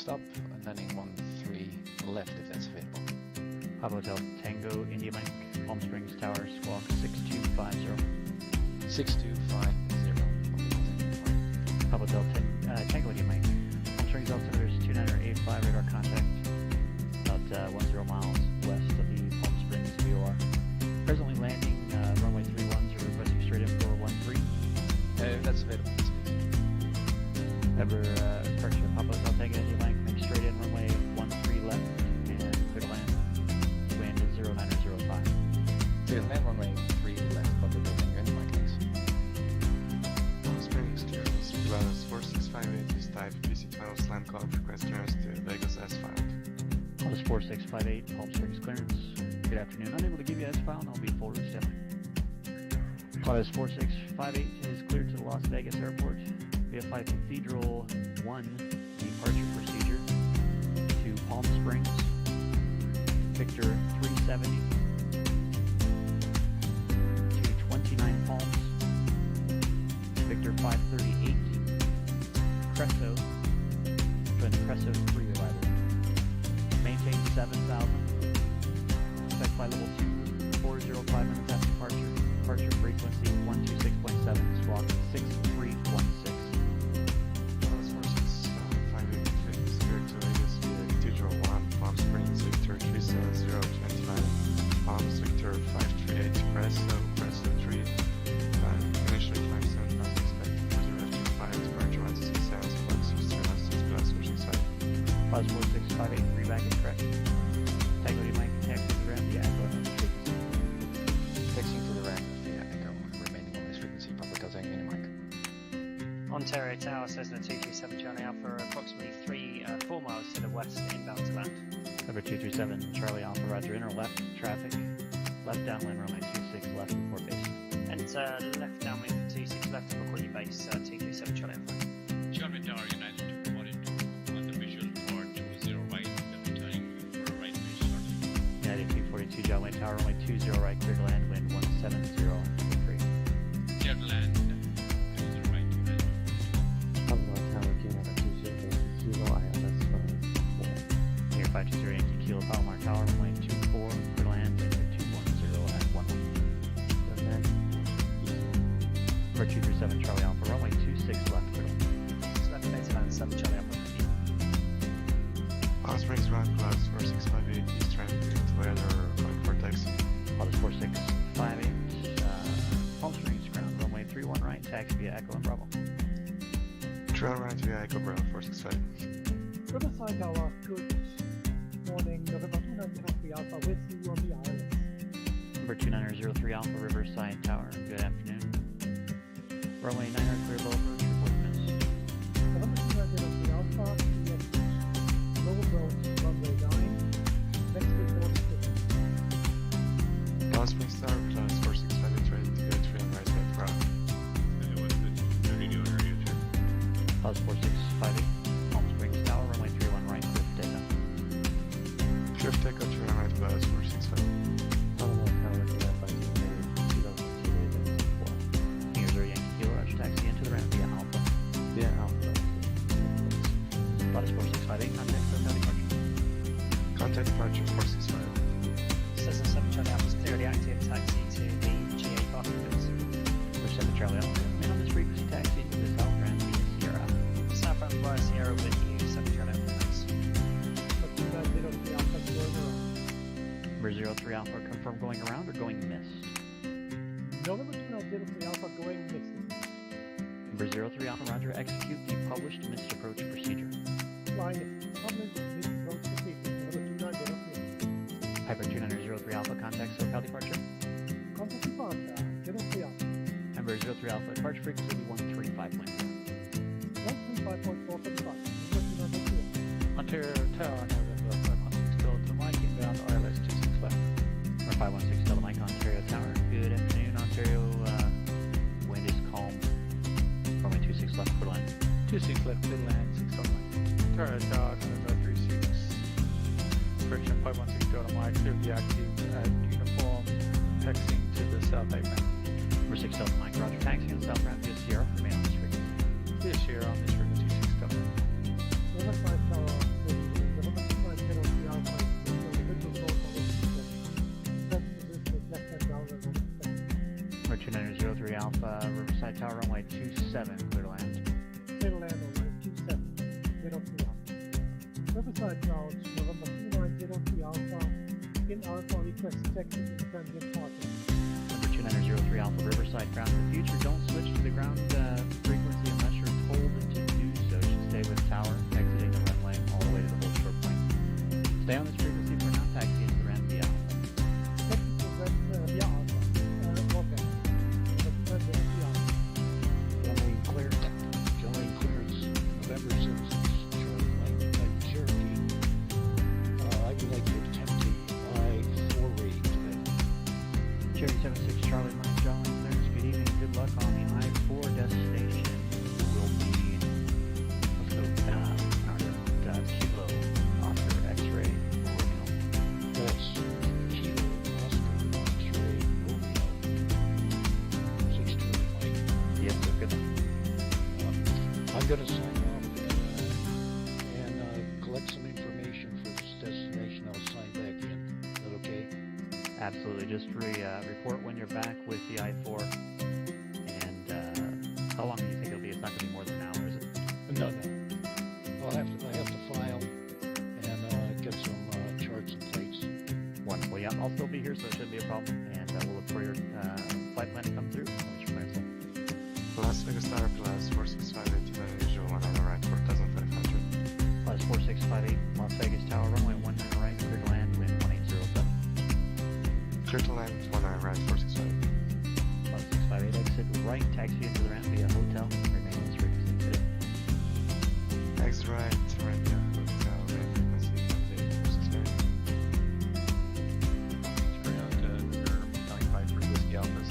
stop, and landing 13 left if that's available. Papa Hotel Tango India Mike, Palm Springs Tower, squawk 6250. 6250. Papa Hotel Tango India Mike, Palm Springs altimeters 2985, radar contact about 10 miles west of the Palm Springs VOR. Presently landing runway 31, so requesting straight in for 13. That's available. Ever departure Papa Hotel Tango India Mike, make straight in runway 13 left and clear to land. Wind is 0905. Clear to land runway 3 left, Papa Hotel Tango India Mike, thanks. Palm Springs clearance, Pilots 4658 is type PC final slam call, request clearance to Vegas S file. Pilots 4658, Palm Springs clearance. Good afternoon. Unable to give you S file, and I'll be full route standby. Pilots 4658 is cleared to the Las Vegas Airport. VFR Cathedral 1 departure procedure to Palm Springs. Victor 370 to 29 Palms. Victor 538. Cresso. Join the Cresso 3 arrival. Maintain 7,000. Expect flight level 2405 minutes after departure. Departure frequency 126.7. Squawk 6316. Pilots 4658 is cleared to Vegas via Cathedral 1, Palm Springs, Victor 37029, Palms, Victor 538, Presso 3, initially 57,000, expected cruiser FG5, departure 167, flight 636, plus switching side. Pilots 4658, free baggage correct. Tango Mike, taxi to the ground via Echo and frequency. Taxiing to the ramp via Echo, remaining on this frequency, Papa Hotel Tango India Mike. Ontario Tower says the 237 Charlie Alpha approximately 4 miles to the west inbound to land. Number 237, Charlie Alpha, roger, inner left, traffic, left downwind, runway 26, left, report base. Enter left downwind 26 left to report your base, 237 Charlie Alpha. Charlie Tower United 242 on the visual for 20 right, returning for a right base shortly. United 242, John Wayne Tower, runway 20 right, clear to land, wind 170.3. Clear to land, 20 right to land. Near 520 Yankee Kilo, Palomar Tower, runway 24, clear to land, wind 210 at 11. Number 237, Charlie Alpha, runway 26 left, clear to land. Left base land 7 Charlie Alpha. Palm Springs ground, Pilots 4658 is trying to clear to weather, calling for taxi. Pilots 4658, Palm Springs ground, runway 31 right, taxi via Echo and Bravo. Trail right via Echo Bravo 465. Riverside Tower, good morning, November 2903 Alpha with you on the island. Number 2903 Alpha, Riverside Tower, good afternoon. Runway 9 clear below approach, report miss. November 2903 Alpha, yes, low approach, runway 9, next report is Palm Springs Tower, Pilots 4658 ready to go trail right via Bravo. And it was the radio area check. Pilots 4658, Palm Springs Tower, runway 31 right, clear for takeoff. Drift Echo trail right, Pilots 465. Here's our Yankee Kilo, roger, taxi into the ramp via Alpha. Pilots 4658, contact SoCal departure. Contact departure 465. Says the 7 Charlie Alpha is clearly active, taxi to the GA parking base. Push 7 Charlie Alpha, remain on this frequency, taxi into the South Ramp via Sierra. South Ramp via Sierra with you, 7 Charlie Alpha, thanks. November 2903 Alpha going around. Number 03 Alpha, confirm going around or going missed. November 2903 Alpha going missing. Number 03 Alpha, roger, execute the published missed approach procedure. Flying at public mid-approach procedure, November 2903. Piper 2903 Alpha, contact SoCal departure. Contact departure, 03 Alpha. Number 03 Alpha, departure frequency 135.4. 135.4 for departure, November 2903. Ontario Tower, November 516 Delta Mike, inbound RLS 26 left. Number 516 Delta Mike, Ontario Tower, good afternoon. Ontario, wind is calm. Runway 26 left, clear to land. 26 left, clear to land, 6 Delta Mike. Ontario Tower, November 36. Correction, 516 Delta Mike, clear the active at uniform, taxiing to the South Apron. Number 6 Delta Mike, roger, taxi in the South Ramp via Sierra, remain on this frequency. This year on this frequency 6 Delta. Riverside Tower, 2903 Alpha, Riverside Tower, runway 27, clear to land. Clear to land on runway 27, 03 Alpha. Riverside Clouds, November 2903 Alpha, in Alpha, request taxi to transient parking. Number 2903 Alpha, Riverside ground in the future. Don't switch to the ground frequency unless you're told to do so. Should stay with tower, exiting the runway all the way to the whole short point. Stay on this frequency for now, taxi into the ramp via Alpha. Taxi to ramp via Alpha. Welcome. November 2903 Alpha. Runway clear. Runway clearance. November 6th. Charlie Mike Cherokee. I would like to attempt the I-4 rate today. Cherry 76 Charlie Mike Jolly clearance. Good evening. Good luck on the I-4 destination. Will be, let's go Kilo Oscar X-ray Romeo. That's Kilo Oscar X-ray Romeo. 6 Charlie Mike. Yes, sir. Good. I'm going to sign off and collect some information for this destination. I'll sign back in. Is that okay? Absolutely. Just report when you're back with the I-4. And how long do you think it'll be? It's not going to be more than an hour, is it? No. I have to file and get some charts and plates. Wonderful. Yeah, I'll still be here, so it shouldn't be a problem. And we'll look for your flight plan to come through. I'll let your clearance in. Las Vegas Tower plus 4658 to the usual one on the right, 4500. Plus 4658, Las Vegas Tower, runway 19 right, clear to land, wind 1807. Clear to land, 19 right, 465. Plus 658, exit right, taxi into the ramp via hotel, remain on this frequency today. Exit right, via hotel, and frequency 465. Turn out number 95 for Whiskey Alpha's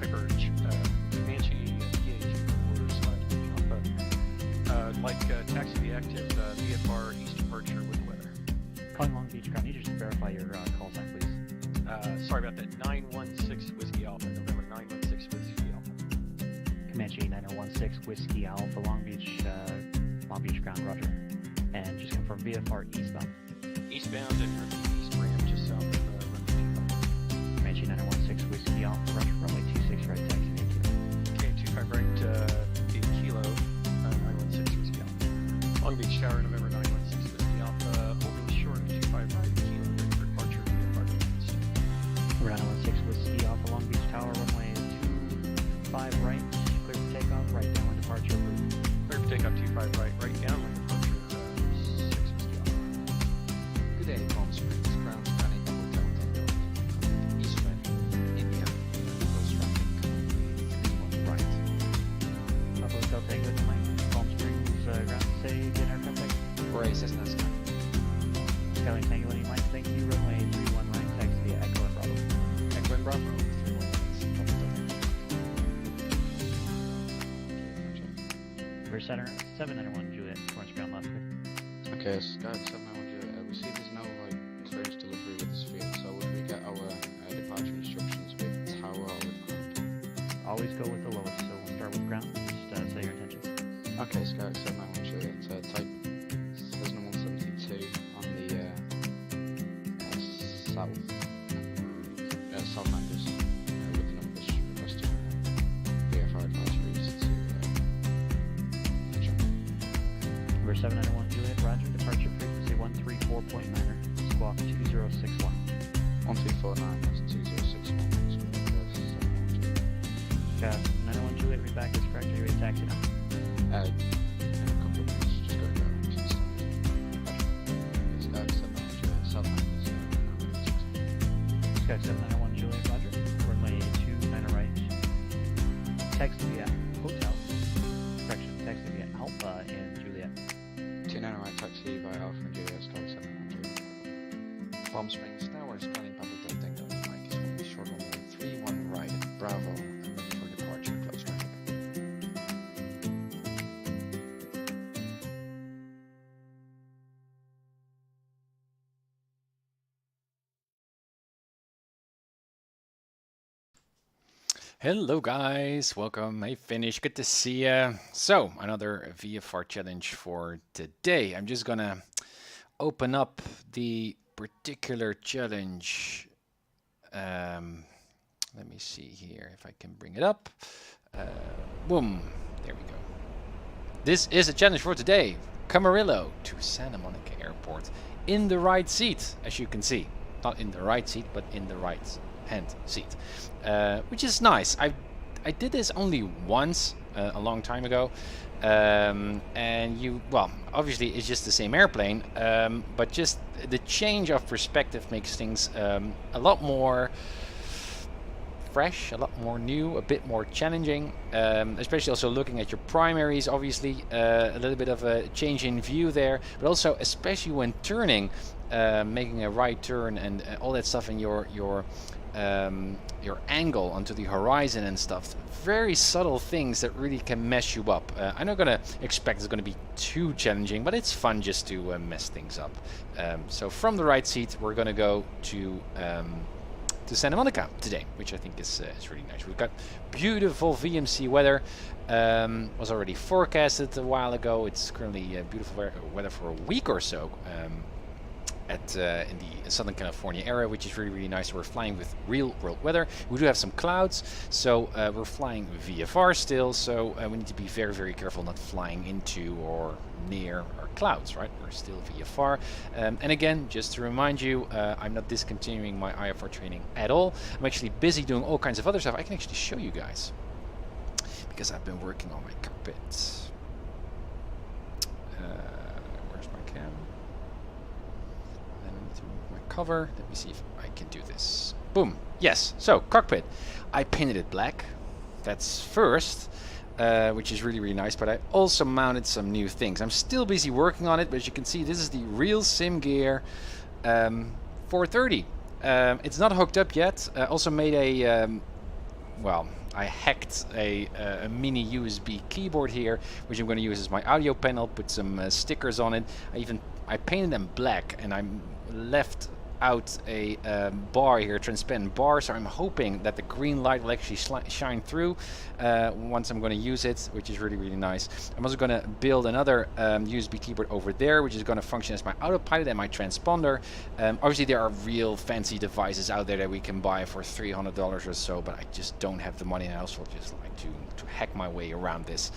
Piper Comanche PH4/Alpha. Taxi be active, VFR east departure with weather. Calling Long Beach Ground, need you just verify your call sign, please. Sorry about that. 916 Whiskey Alpha, November 916 Whiskey Alpha. Comanche 9016 Whiskey Alpha, Long Beach Ground, roger. And just confirm VFR eastbound. Eastbound and repeat east ramp just south of runway Comanche 9016 Whiskey Alpha, roger, runway 26 right, taxi via Kilo. 25. Okay, 25 right via Kilo, 916 Whiskey Alpha. Long Beach Tower, November 916 Whiskey Alpha, holding short of 25 right Kilo, ready for departure VFR east. We're on 916 Whiskey Alpha, Long Beach Tower, runway 25 right, clear for takeoff, right downwind departure approved. Clear for takeoff 25 right, right downwind departure 6 Whiskey Alpha. Good day, Palm Springs, ground spanning Hotel Tango, east wind, India, close traffic, 31 right. Hotel Tango tonight, Palm Springs ground, say get aircraft taxi. Bray, Cessna Sky. Skyline Tango, any Mike, thank you, runway 31 right, taxi via Echo and Bravo. Echo and Bravo, 31 We're 791 Juliet, towards ground left. Okay, Sky 791, we see there's no clearance delivery with this field, so would we get our departure instructions with tower or with ground? Always go with the lowest, so we'll start with ground, just say your intentions. Okay, Sky 791 Juliet, type Cessna 172 on the south anchors with the numbers requested VFR advisories to We're 791 Juliet, roger, departure frequency 134.9er, squawk 2061. 1349, that's 2061. Got 901 Juliet, read back is correct, are you ready to taxi now? In a couple of minutes, just go around to the start. It's Sky 791 Juliet, south anchors, Sky 791 Juliet, roger, runway 29 right, taxi via hotel, correction, taxi via Alpha in Juliet. 29 right taxi by Alpha and Juliet, Sky 791. Palm Springs Tower, spanning Papa Tango, Mike is holding short runway 31 right, Bravo, and ready for departure, close traffic. Hello guys, welcome. I finished. Good to see ya. So another VFR challenge for today. I'm just gonna open up the particular challenge Let me see here if I can bring it up. Boom. There we go. This is a challenge for today. Camarillo to Santa Monica Airport in the right seat, as you can see. Not in the right seat, but in the right hand seat, which is nice. I did this only once a long time ago, and well, obviously it's just the same airplane, but just the change of perspective makes things a lot more fresh, a lot more new, a bit more challenging, especially also looking at your primaries. Obviously a little bit of a change in view there, but also especially when turning, making a right turn and all that stuff, and your angle onto the horizon and stuff. Very subtle things that really can mess you up. I'm not gonna expect it's gonna be too challenging, but it's fun just to mess things up. So from the right seat, we're gonna go to Santa Monica today, which I think is really nice. We've got beautiful VMC weather. Was already forecasted a while ago. It's currently beautiful weather for a week or so. In the Southern California area, which is really, really nice. We're flying with real world weather. We do have some clouds, so we're flying VFR still, so we need to be very, very careful not flying into or near our clouds, right? We're still VFR. And again, just to remind you, I'm not discontinuing my IFR training at all. I'm actually busy doing all kinds of other stuff. I can actually show you guys, because I've been working on my cockpit. Where's my cam? Cover. Let me see if I can do this. Boom. Yes. So cockpit. I painted it black. That's first, which is really, really nice. But I also mounted some new things. I'm still busy working on it, but as you can see, this is the real Sim Gear 430. It's not hooked up yet. Also made a well, I hacked a mini USB keyboard here, which I'm going to use as my audio panel. Put some stickers on it. I painted them black, and I left out a bar here, transparent bar, so I'm hoping that the green light will actually shine through once I'm going to use it, which is really, really nice. I'm also going to build another USB keyboard over there, which is going to function as my autopilot and my transponder. Obviously there are real fancy devices out there that we can buy for $300 or so, but I just don't have the money, and I also just like to hack my way around this.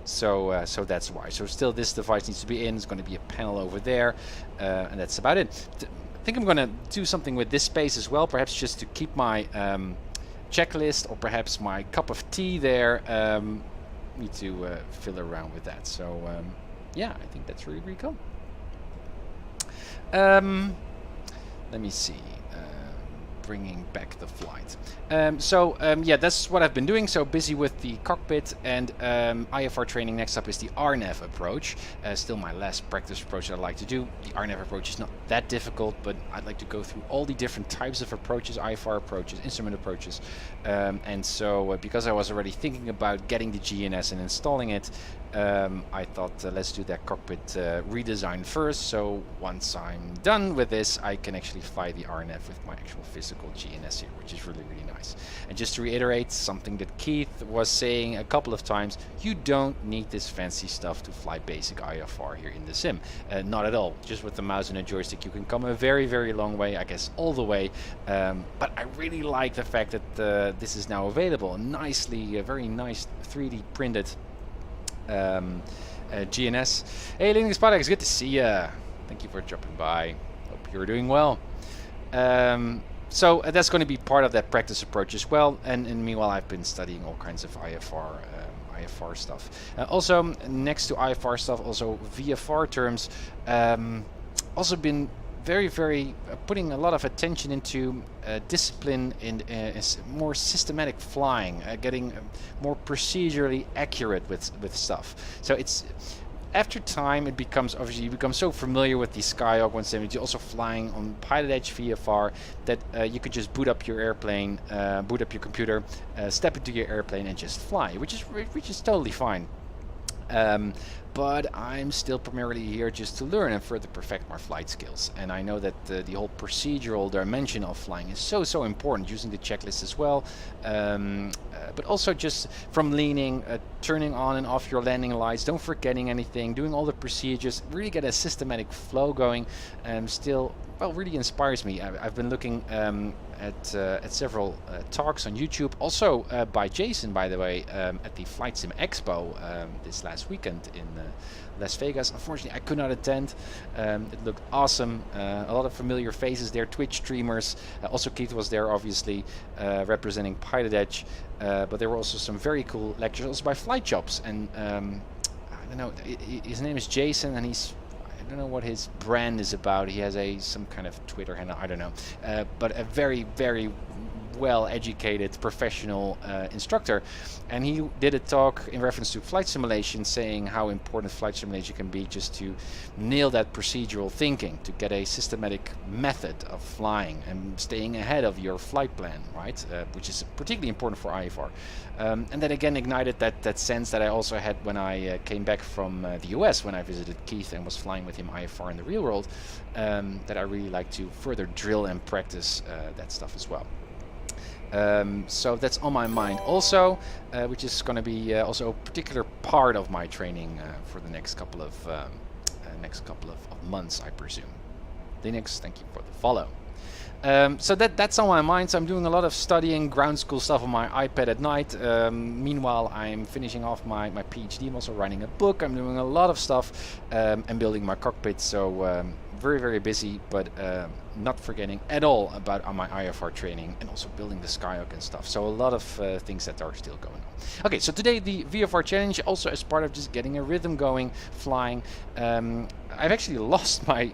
So that's why. So still this device needs to be in. There's going to be a panel over there, and that's about it. I think I'm going to do something with this space as well, perhaps just to keep my checklist, or perhaps my cup of tea there. Need to fill around with that. So yeah, I think that's really, really cool. Let me see. Bringing back the flight. Yeah, that's what I've been doing. So busy with the cockpit and IFR training. Next up is the RNAV approach. Still my last practice approach that I like to do. The RNAV approach is not that difficult, but I'd like to go through all the different types of approaches, IFR approaches, instrument approaches. And so because I was already thinking about getting the GNS and installing it, I thought let's do that cockpit redesign first, so once I'm done with this I can actually fly the RNAV with my actual physical GNS here, which is really, really nice. And just to reiterate something that Keith was saying a couple of times, you don't need this fancy stuff to fly basic IFR here in the sim. Not at all. Just with the mouse and a joystick you can come a very, very long way, I guess all the way. But I really like the fact that this is now available. Nicely, very nice 3D printed GNS. Hey, Linux Spodex, good to see ya. Thank you for dropping by. Hope you're doing well. So that's going to be part of that practice approach as well. And meanwhile, I've been studying all kinds of IFR stuff. Also, next to IFR stuff, also VFR terms. Also been very, very putting a lot of attention into discipline and more systematic flying, getting more procedurally accurate with stuff. So it's after time it becomes, obviously you become so familiar with the Skyhawk 170, also flying on PilotEdge VFR, that you could just boot up your airplane, boot up your computer, step into your airplane and just fly, which is totally fine. but I'm still primarily here just to learn and further perfect my flight skills. And I know that the whole procedural dimension of flying is so important, using the checklist as well, but also just from leaning, turning on and off your landing lights, don't forgetting anything, doing all the procedures, really get a systematic flow going, still, well, really inspires me. I've been looking at several talks on YouTube, also by Jason, by the way, at the Flight Sim Expo this last weekend in Las Vegas. Unfortunately, I could not attend. It looked awesome. A lot of familiar faces there, Twitch streamers. Also, Keith was there, obviously, representing PilotEdge. But there were also some very cool lectures also by Flight Jobs. And I don't know, his name is Jason, and I don't know what his brand is about. He has some kind of Twitter handle, I don't know. But a very well-educated professional instructor, and he did a talk in reference to flight simulation, saying how important flight simulation can be just to nail that procedural thinking, to get a systematic method of flying and staying ahead of your flight plan, right? Which is particularly important for IFR. And that again ignited that sense that I also had when I came back from the US, when I visited Keith and was flying with him IFR in the real world, that I really like to further drill and practice that stuff as well. So that's on my mind also, which is going to be also a particular part of my training for the next couple of months, I presume. Linux, thank you for the follow. So that's on my mind. So I'm doing a lot of studying ground school stuff on my iPad at night. Meanwhile, I'm finishing off my PhD. I'm also writing a book. I'm doing a lot of stuff and building my cockpit. So very busy, but not forgetting at all about my IFR training and also building the Skyhook and stuff. So a lot of things that are still going on. Okay, so today the VFR challenge, also as part of just getting a rhythm going, flying. I've actually lost my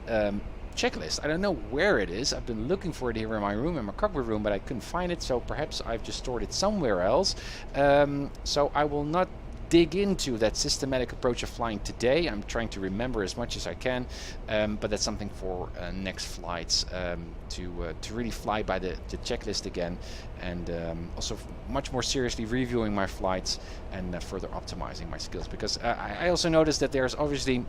checklist. I don't know where it is. I've been looking for it here in my room, in my cockpit room, but I couldn't find it. So perhaps I've just stored it somewhere else. So I will not dig into that systematic approach of flying today. I'm trying to remember as much as I can, but that's something for next flights, to really fly by the checklist again, and also much more seriously reviewing my flights and further optimizing my skills, because I also noticed that there's obviously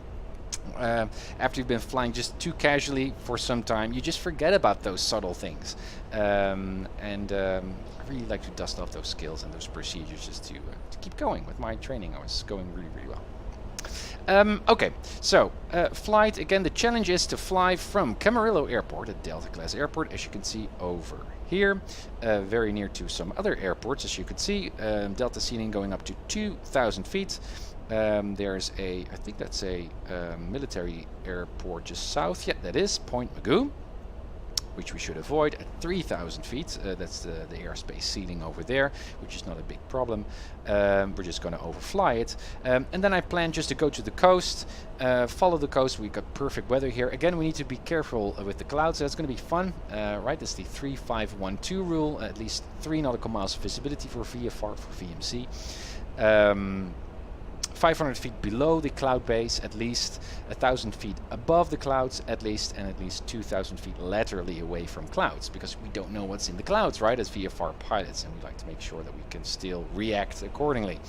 after you've been flying just too casually for some time, you just forget about those subtle things, and I really like to dust off those skills and those procedures just to keep going with my training. I was going really well. Okay, so flight, again, the challenge is to fly from Camarillo Airport, a Delta class airport, as you can see over here, very near to some other airports, as you can see, Delta ceiling going up to 2,000 feet. There's I think that's a military airport just south. Yeah, that is Point Magoo, which we should avoid at 3,000 feet. That's the airspace ceiling over there, which is not a big problem. We're just going to overfly it. And then I plan just to go to the coast, follow the coast. We've got perfect weather here. Again, we need to be careful with the clouds. That's going to be fun, right? That's the 3-5-1-2 rule, at least 3 nautical miles of visibility for VFR, for VMC. 500 feet below the cloud base, at least 1,000 feet above the clouds, at least, and at least 2,000 feet laterally away from clouds, because we don't know what's in the clouds, right, as VFR pilots, and we like to make sure that we can still react accordingly.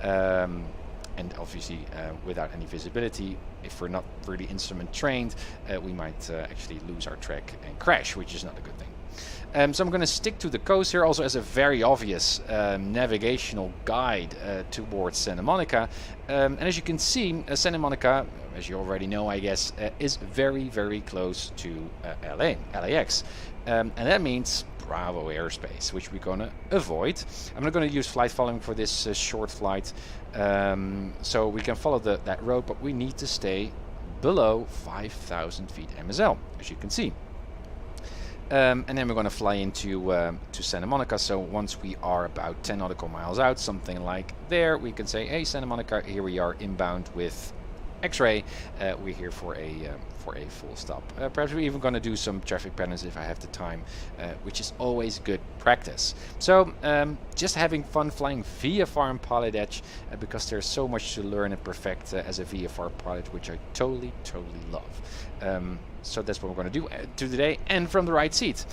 And obviously, without any visibility, if we're not really instrument trained, we might actually lose our track and crash, which is not a good thing. So I'm going to stick to the coast here, also as a very obvious navigational guide towards Santa Monica. And as you can see, Santa Monica, as you already know, I guess, is very close to LAX. And that means Bravo airspace, which we're going to avoid. I'm not going to use flight following for this short flight. So we can follow that road, but we need to stay below 5,000 feet MSL, as you can see. And then we're going to fly into to Santa Monica. So once we are about 10 nautical miles out, something like there, we can say, hey, Santa Monica, here we are inbound with X-ray, we're here for a full stop. Perhaps we're even going to do some traffic patterns if I have the time, which is always good practice. So just having fun flying VFR and PilotEdge, because there's so much to learn and perfect as a VFR pilot, which I totally love. So that's what we're going to do today, and from the right seat.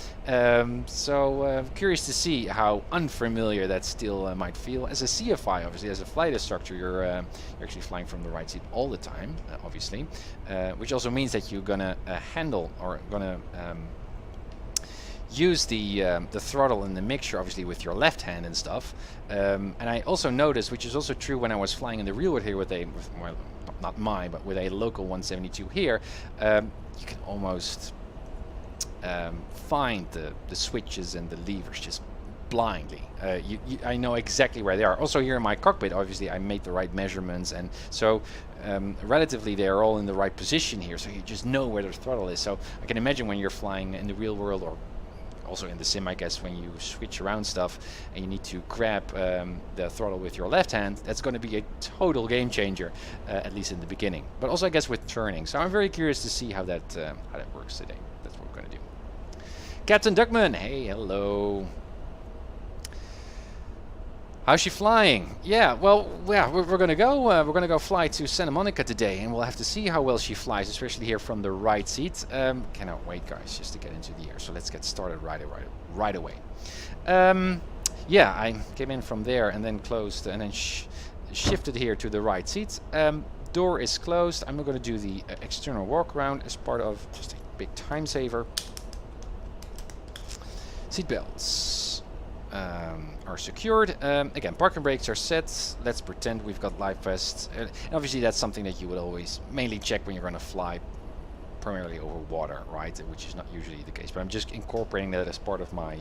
So curious to see how unfamiliar that still might feel. As a CFI, obviously, as a flight instructor, you're actually flying from the right seat all the time, obviously, which also means that you're going to handle or going to use the throttle and the mixture, obviously, with your left hand and stuff. And I also noticed, which is also true when I was flying in the real world here with well, not mine, but with a local 172 here, you can almost find the switches and the levers just blindly. I know exactly where they are. Also here in my cockpit, obviously, I made the right measurements, and so relatively they are all in the right position here, so you just know where the throttle is. So I can imagine when you're flying in the real world, or also in the sim, I guess, when you switch around stuff and you need to grab the throttle with your left hand, that's going to be a total game changer, at least in the beginning. But also, I guess, with turning. So I'm very curious to see how that works today. That's what we're going to do. Captain Duckman, hey, hello. How's she flying? Yeah, well, yeah, we're gonna go. We're gonna go fly to Santa Monica today, and we'll have to see how well she flies, especially here from the right seat. Cannot wait, guys, just to get into the air. So let's get started right away. Yeah, I came in from there and then closed, and then shifted here to the right seat. Door is closed. I'm going to do the external walk around as part of just a big time saver. Seatbelts are secured. Again, parking brakes are set. Let's pretend we've got live vests. And obviously that's something that you would always mainly check when you're going to fly primarily over water, right? Which is not usually the case, but I'm just incorporating that as part of my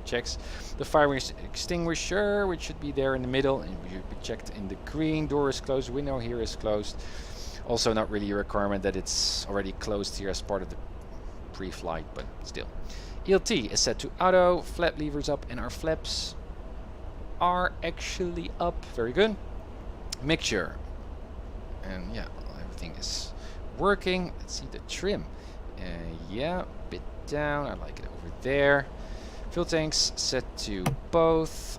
checks. The fire extinguisher, which should be there in the middle, and should be checked in the green. Door is closed. Window here is closed. Also not really a requirement that it's already closed here as part of the pre-flight, but still. ELT is set to auto, flap levers up, and our flaps are actually up. Very good. Mixture. And yeah, everything is working. Let's see the trim. Yeah, a bit down. I like it over there. Fuel tanks set to both.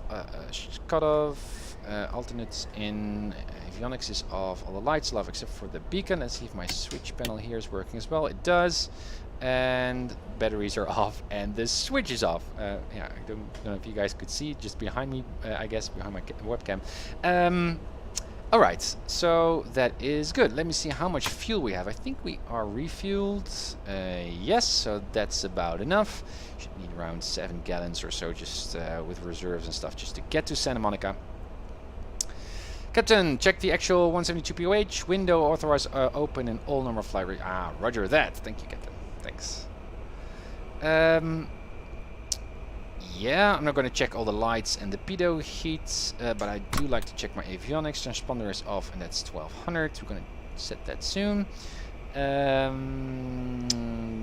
Cutoff. Alternates in. Avionics is off. All the lights are off except for the beacon. Let's see if my switch panel here is working as well. It does. And batteries are off and the switch is off. Yeah, I don't know if you guys could see just behind me, I guess behind my webcam. Alright, so that is good. Let me see how much fuel we have. I think we are refueled. Yes, so that's about enough. Should need around 7 gallons or so, just with reserves and stuff, just to get to Santa Monica. Captain, check the actual 172 POH. Window authorized open and all normal flight. Roger that. Thank you, Captain. Thanks. Yeah, I'm not going to check all the lights and the pitot heat, but I do like to check my avionics. Transponder is off, and that's 1200. We're going to set that soon.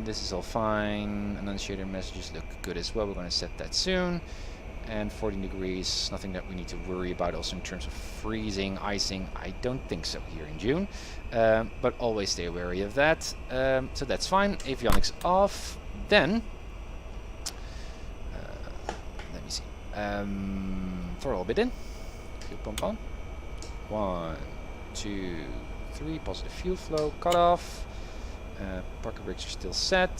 This is all fine. Annunciator messages look good as well. We're going to set that soon. And 14 degrees, nothing that we need to worry about. Also in terms of freezing, icing, I don't think so here in June. But always stay wary of that. So that's fine. Avionics off. Then, let me see. Throttle a bit in. Fuel pump on. 1, 2, 3. Positive fuel flow. Cut off. Parking brakes are still set.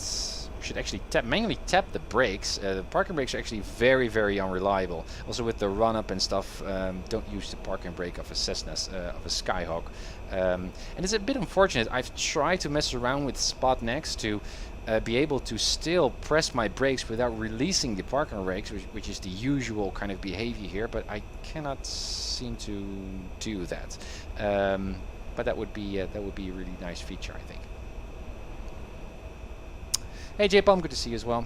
We should actually manually tap the brakes. The parking brakes are actually very, very unreliable. Also with the run up and stuff, don't use the parking brake of a Cessna, of a Skyhawk. And it's a bit unfortunate. I've tried to mess around with spot next to be able to still press my brakes without releasing the parking brakes, which is the usual kind of behavior here, but I cannot seem to do that. But that would be a really nice feature, I think. Hey J-Palm, good to see you as well.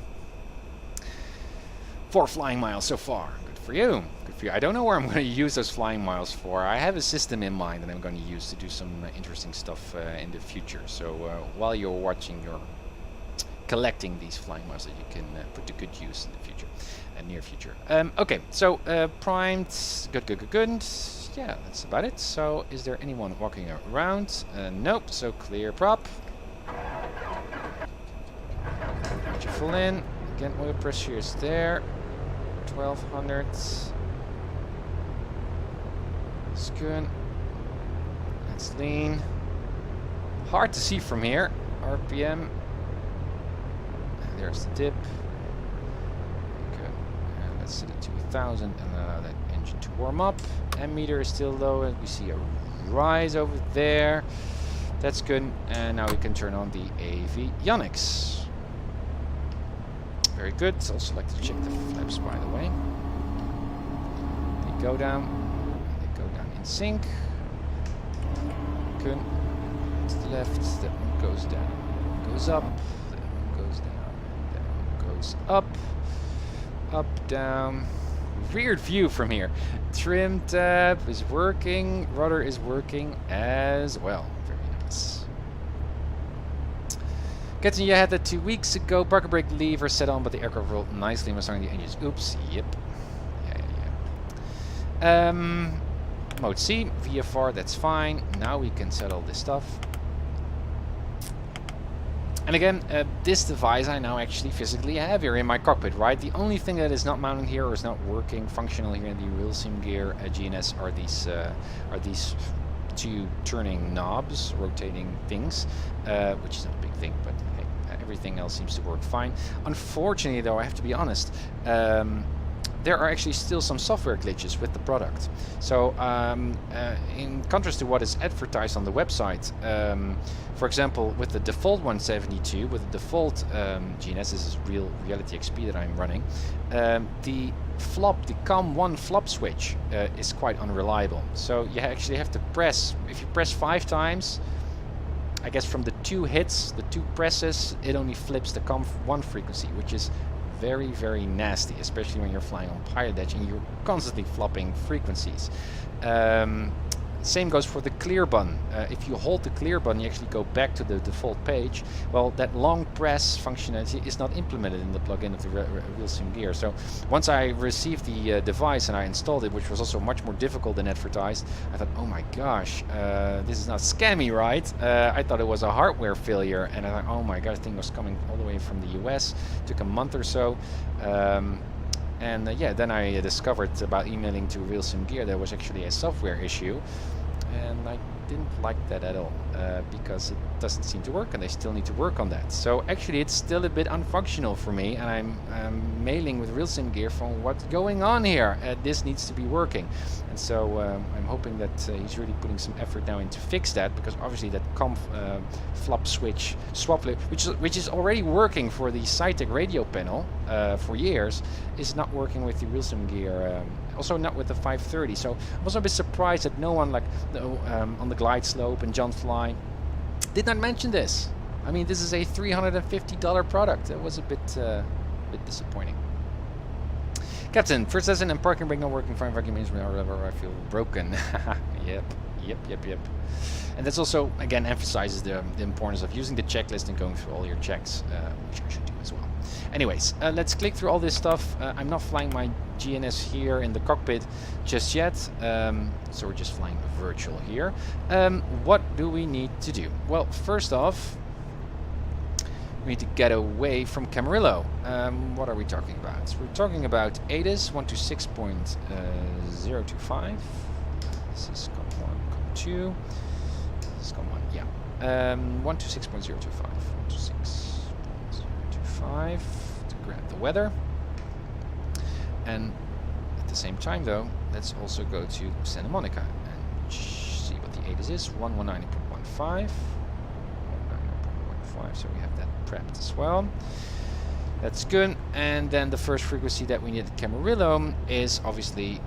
4 flying miles so far. Good for you. Good for you. I don't know where I'm going to use those flying miles for. I have a system in mind that I'm going to use to do some interesting stuff in the future. So while you're watching, you're collecting these flying miles that you can put to good use in the future, near future. Okay, so primed. Good. yeah, that's about it. So is there anyone walking around? Nope, so clear prop. Put you full in. Again, oil pressure is there. 1200. That's good. That's lean. Hard to see from here. RPM. And there's the dip. Good. And let's set it to 1000 and allow that engine to warm up. Ammeter is still low and we see a rise over there. That's good. And now we can turn on the avionics. Very good. I'd also like to check the flaps, by the way. They go down. They go down in sync. Good. To the left. That one goes down. Goes up. That one goes down. That one goes up. Up, down. Weird view from here. Trim tab is working. Rudder is working as well. Very nice. Captain, you had that 2 weeks ago. Parker brake lever set on, but the aircraft rolled nicely and was starting the engines. Oops. Yep. Yeah. Mode C, VFR, that's fine. Now we can settle this stuff. And again, this device I now actually physically have here in my cockpit, right? The only thing that is not mounted here or is not working functional here in the real sim gear GNS are these two turning knobs, rotating things, which is not a big thing, but hey, everything else seems to work fine. Unfortunately, though, I have to be honest, there are actually still some software glitches with the product. So in contrast to what is advertised on the website, for example, with the default 172, with the default GNS, this is real Reality XP that I'm running, the COM1 flop switch is quite unreliable. So you actually have to press, if you press 5 times, I guess from the 2 hits, the 2 presses, it only flips the COM1 frequency, which is very, very nasty, especially when you're flying on PilotEdge and you're constantly flopping frequencies. Same goes for the clear button. If you hold the clear button, you actually go back to the default page. Well, that long press functionality is not implemented in the plugin of the real sim gear. So once I received the device and I installed it, which was also much more difficult than advertised, I thought, oh my gosh, this is not scammy, right? I thought it was a hardware failure, and I thought, oh my gosh, the thing was coming all the way from the US. Took a month or so. Yeah, then I discovered about emailing to Real Sim Gear there was actually a software issue, and I didn't like that at all because it doesn't seem to work and they still need to work on that. So actually it's still a bit unfunctional for me, and I'm mailing with Real Sim Gear from what's going on here. This needs to be working, and so I'm hoping that he's really putting some effort now in to fix that, because obviously that flop switch swap, which is already working for the Cytec radio panel for years, is not working with the Real Sim Gear. Also not with the 530. So I was a bit surprised that no one, like on the glide slope and John Fly, did not mention this. I mean, this is a $350 product. It was a bit disappointing. Captain, first lesson and parking brake not working fine. Vacuum means whenever I feel broken. Yep. And that's also, again, emphasizes the importance of using the checklist and going through all your checks, which I should do as well. Anyways, let's click through all this stuff. I'm not flying my GNS here in the cockpit just yet, so we're just flying virtual here. What do we need to do? Well, first off, we need to get away from Camarillo. What are we talking about? So we're talking about ADIS 126.025. This is COM1, COM2. This is COM1, yeah. 126.025. 126.025 to grab the weather. And at the same time, though, let's also go to Santa Monica and see what the ADIS is. 119.15. 119.15, so we have that prepped as well. That's good. And then the first frequency that we need at Camarillo is obviously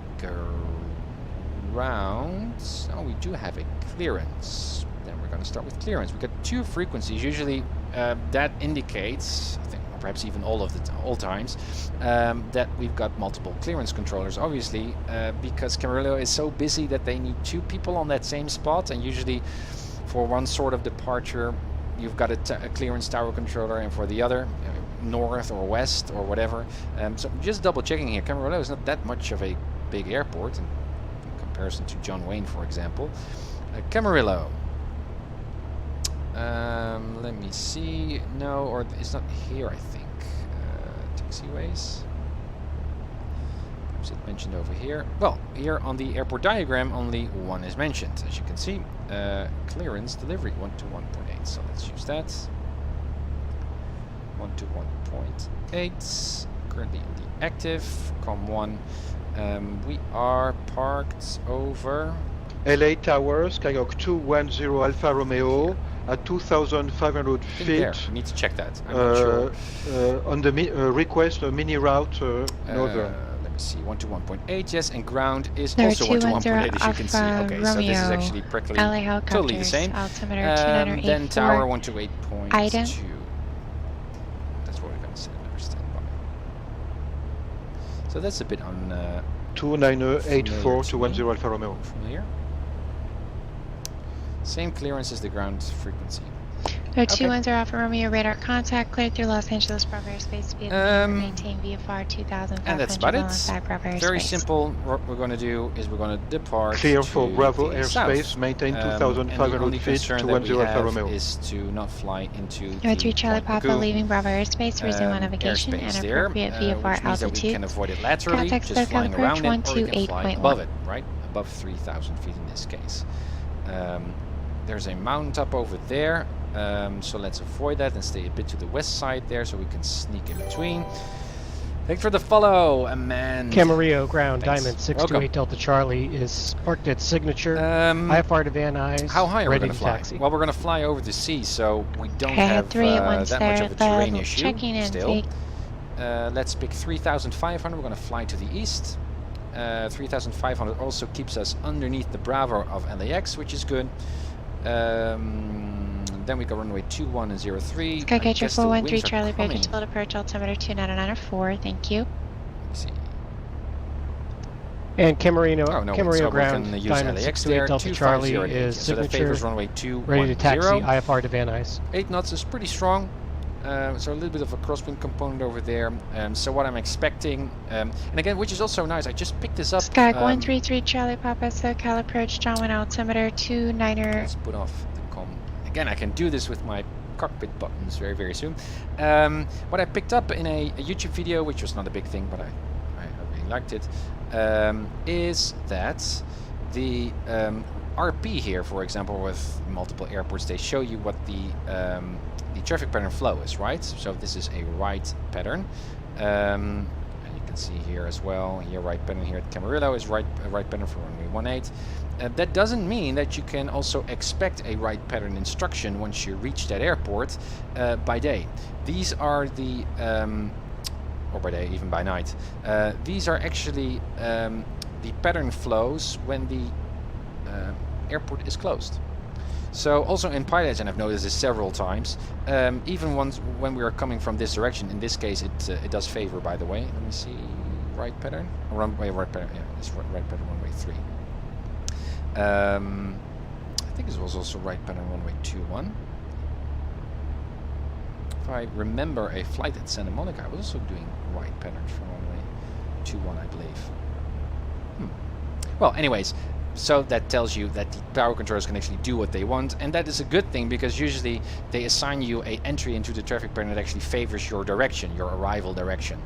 ground. Oh, we do have a clearance. Then we're going to start with clearance. We've got 2 frequencies. Usually that indicates, I think, or perhaps even all times, that we've got multiple clearance controllers. Obviously, because Camarillo is so busy that they need 2 people on that same spot, and usually for one sort of departure, you've got a clearance tower controller, and for the other, north or west or whatever. So just double checking here. Camarillo is not that much of a big airport, and comparison to John Wayne, for example. Camarillo. Let me see. No, or it's not here, I think. Taxiways. Perhaps it mentioned over here. Well, here on the airport diagram, only one is mentioned, as you can see. Clearance delivery 1 to 1.8. So let's use that. 1 to 1.8. Currently in the active. COM1. We are parked over LA Tower, Skyhawk 210 Alfa Romeo at 2,500 feet. there. We need to check that. I'm not sure. On the request a mini route northern. Let me see. 1 to 1.8. Yes, and ground is There also 1 to 1.8, 210 as you can see. Alpha Okay, so this is Romeo, actually practically LA helicopters, totally the same. altimeter Then 2984. tower 1 to 8.2. Item. That's what we're going to set under standby. So that's a bit on 2984 to 10 Alfa Romeo. familiar. Same clearance as the ground frequency. 0210 Alpha Romeo radar contact cleared through Los Angeles Bravo airspace via maintain VFR 2500 And that's about it. alongside Bravo airspace. Very simple. What we're going to do is we're going to depart Clear to for Bravo the airspace, south. maintain And the 2,500 only feet concern to that 10 we Alfa have Romeo. is to not fly into Number the 3 Charlie Point Papa Magoo, leaving Bravo airspace, resume on navigation airspace and there, appropriate which VFR means that we can altitude. avoid it laterally, Contact just flying circle around approach it, or we can fly 128.1. above it, right? Above 3,000 feet in this case. There's a mountain up over there, so let's avoid that and stay a bit to the west side there so we can sneak in between. Thanks for the follow, Amanda. Camarillo ground, Thanks. Diamond Welcome. 628 Delta Charlie is parked at Signature. IFR to Van Nuys. How high are we ready going to to fly? taxi. Well, we're going to fly over the sea, so we don't Okay, I have had 3 at once that there much at of a terrain the issue checking in still. seat. Let's pick 3,500. We're going to fly to the east. 3,500 also keeps us underneath the Bravo of LAX, which is good. Then we go runway 21 and 03. Skycatcher 413 Charlie Bridge, until approach altimeter 2994. Thank you. See. And Camarillo, Oh, no, Camarillo so we ground, can use Diamond LAX 628 there. Delta Charlie 250 is so that Signature. favors runway 210. Ready to taxi. IFR to Van Nuys. 8 knots is pretty strong. So a little bit of a crosswind component over there. So what I'm expecting, and again, which is also nice, I just picked this up. Skype 133 Charlie Papa, SoCal approach, John Wayne altimeter 29er. Let's put off the com. Again, I can do this with my cockpit buttons very, very soon. What I picked up in a YouTube video, which was not a big thing, but I really liked it, is that the RP here, for example, with multiple airports, they show you what the traffic pattern flow is, right? So this is a right pattern. And you can see here as well, here right pattern here at Camarillo is right pattern for runway 18. That doesn't mean that you can also expect a right pattern instruction once you reach that airport by day. These are the, or by day, even by night. These are actually the pattern flows when the airport is closed. So also in PilotEdge, and I've noticed this several times, even when we are coming from this direction, in this case it does favor, by the way. Let me see, right pattern? Runway right pattern, yeah, it's right pattern runway 3. I think it was also right pattern runway 21. If I remember a flight at Santa Monica, I was also doing right pattern for runway 21, I believe. Well, anyways, so that tells you that the power controllers can actually do what they want, and that is a good thing because usually they assign you an entry into the traffic pattern that actually favors your direction, your arrival direction,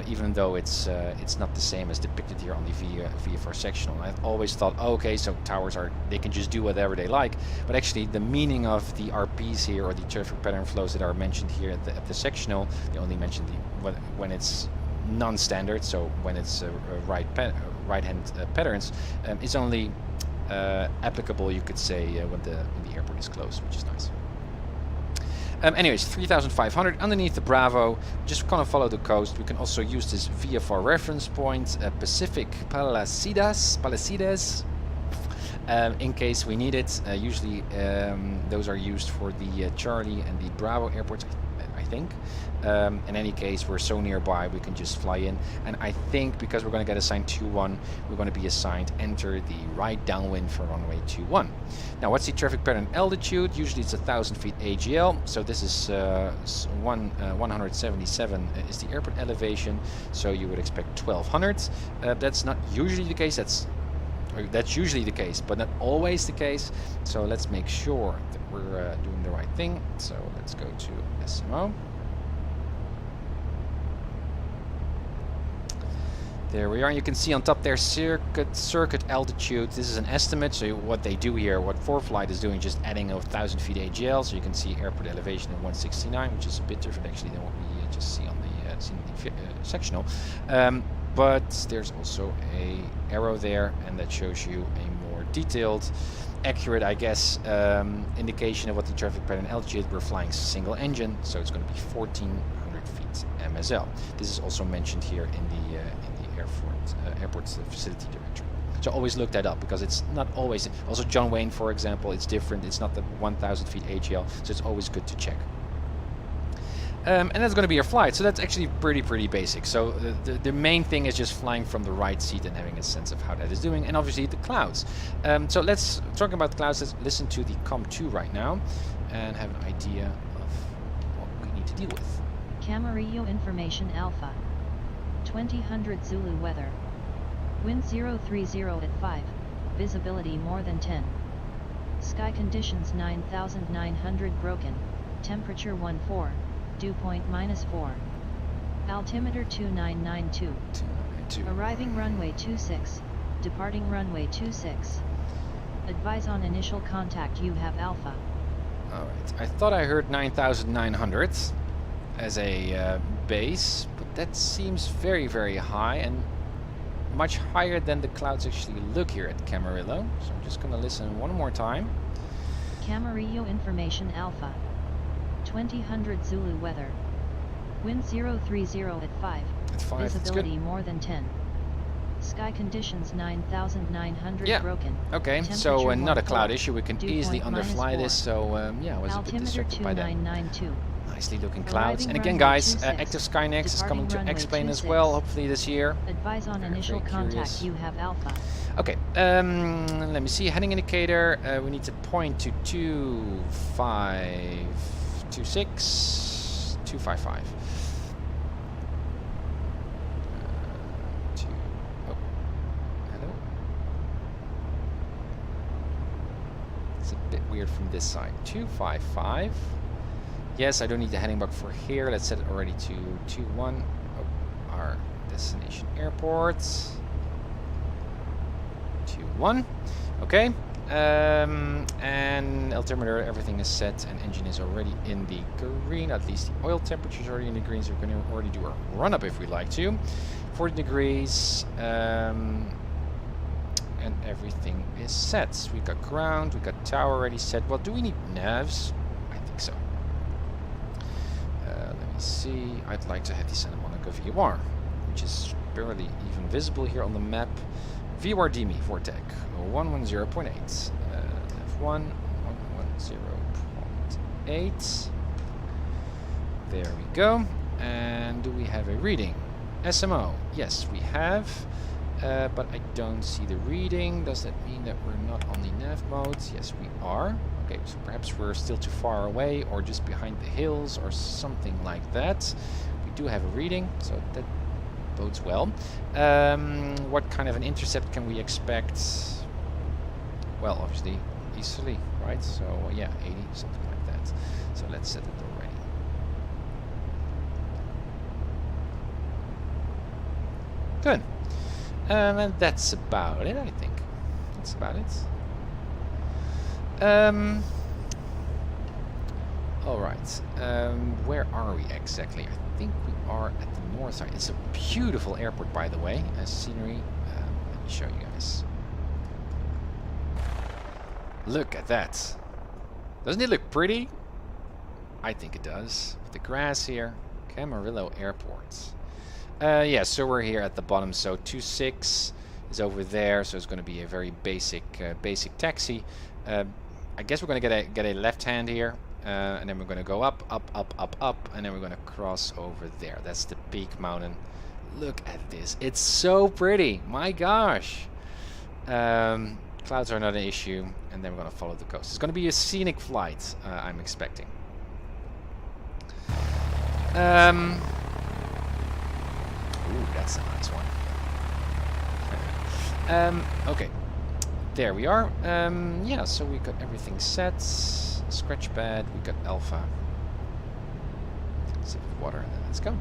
even though it's not the same as depicted here on the VFR sectional. I've always thought, oh, okay, so towers they can just do whatever they like, but actually the meaning of the RPs here, or the traffic pattern flows that are mentioned here at the sectional, they only mention when it's non-standard, so when it's right-hand patterns, is only applicable, you could say, when the airport is closed, which is nice. Anyways, 3,500 underneath the Bravo, just kind of follow the coast. We can also use this VFR reference point, Pacific Palacidas, in case we need it. Usually those are used for the Charlie and the Bravo airports, I think. In any case, we're so nearby we can just fly in, and I think because we're going to get assigned 2-1, we're going to be assigned enter the right downwind for runway 21. Now what's the traffic pattern altitude? Usually it's 1,000 feet AGL, so this is 177 is the airport elevation, so you would expect 1,200. That's not usually the case, that's That's usually the case, but not always the case. So let's make sure that we're doing the right thing. So let's go to SMO. There we are. You can see on top there circuit altitude. This is an estimate. So what they do here, what ForeFlight is doing, just adding a 1,000 feet AGL. So you can see airport elevation at 169, which is a bit different actually than what we just see on the sectional. But there's also a arrow there, and that shows you a more detailed, accurate, I guess, indication of what the traffic pattern altitude. We're flying single engine, so it's going to be 1,400 feet MSL. This is also mentioned here in the airport facility directory. So always look that up, because it's not always. Also John Wayne, for example, it's different. It's not the 1,000 feet AGL, so it's always good to check. And that's going to be your flight. So that's actually pretty basic. So the main thing is just flying from the right seat and having a sense of how that is doing. And obviously the clouds. So let's talk about the clouds. Let's listen to the COM2 right now and have an idea of what we need to deal with. Camarillo information Alpha. 2000 Zulu weather. Wind 030 at 5. Visibility more than 10. Sky conditions 9,900 broken. Temperature 14. Dew point -4. Altimeter 2992. Arriving runway 26. Departing runway 26. Advise on initial contact. You have Alpha. Alright, I thought I heard 9,900 as a base, but that seems very high and much higher than the clouds actually look here at Camarillo. So I'm just going to listen one more time. Camarillo information Alpha. 2000 Zulu weather. Wind 030 at 5. At 5, Visibility that's good. more than 10. Sky conditions 9,900 broken. Okay, so not a cloud issue. We can easily underfly this. So yeah, I was a bit distracted by that. Nicely looking clouds. And again, guys, Active Skynex is coming to X-Plane as well, hopefully this year. Advise on initial contact. You have Alpha. Okay, let me see. Heading indicator. We need to point to 2526, 255. Hello. It's a bit weird from this side. 255. Yes, I don't need the heading bug for here. Let's set it already to 21. Oh, our destination airport. 21. Okay. And altimeter, everything is set, and engine is already in the green. At least the oil temperature is already in the green, so we're going to already do a run up if we like to. 40 degrees. And everything is set. We got ground, we got tower already set. Well, do we need navs? I think so. Let me see. I'd like to have the Santa Monica VFR, which is barely even visible here on the map. VFR DME Vortec 110.8. F1 110.8. There we go. And do we have a reading? SMO. Yes, we have. But I don't see the reading. Does that mean that we're not on the nav mode? Yes, we are. Okay, so perhaps we're still too far away or just behind the hills or something like that. We do have a reading, so that bodes well. What kind of an intercept can we expect? Well, obviously easterly, right? So yeah, 80, something like that. So let's set it already. Good. And that's about it, I think. That's about it. Alright. Where are we exactly? I think we are at the north side. It's a beautiful airport, by the way. Scenery. Let me show you guys. Look at that. Doesn't it look pretty? I think it does. With the grass here. Camarillo Airport. Yeah, so we're here at the bottom. So 26 is over there. So it's going to be a very basic taxi. I guess we're going to get a left hand here. And then we're going to go up, and then we're going to cross over there. That's the peak mountain. Look at this. It's so pretty. My gosh. Clouds are not an issue. And then we're going to follow the coast. It's going to be a scenic flight, I'm expecting. Ooh, that's a nice one. Okay. There we are. Yeah, so we got everything set. Scratch pad, we got alpha. Sip of water, and then let's go.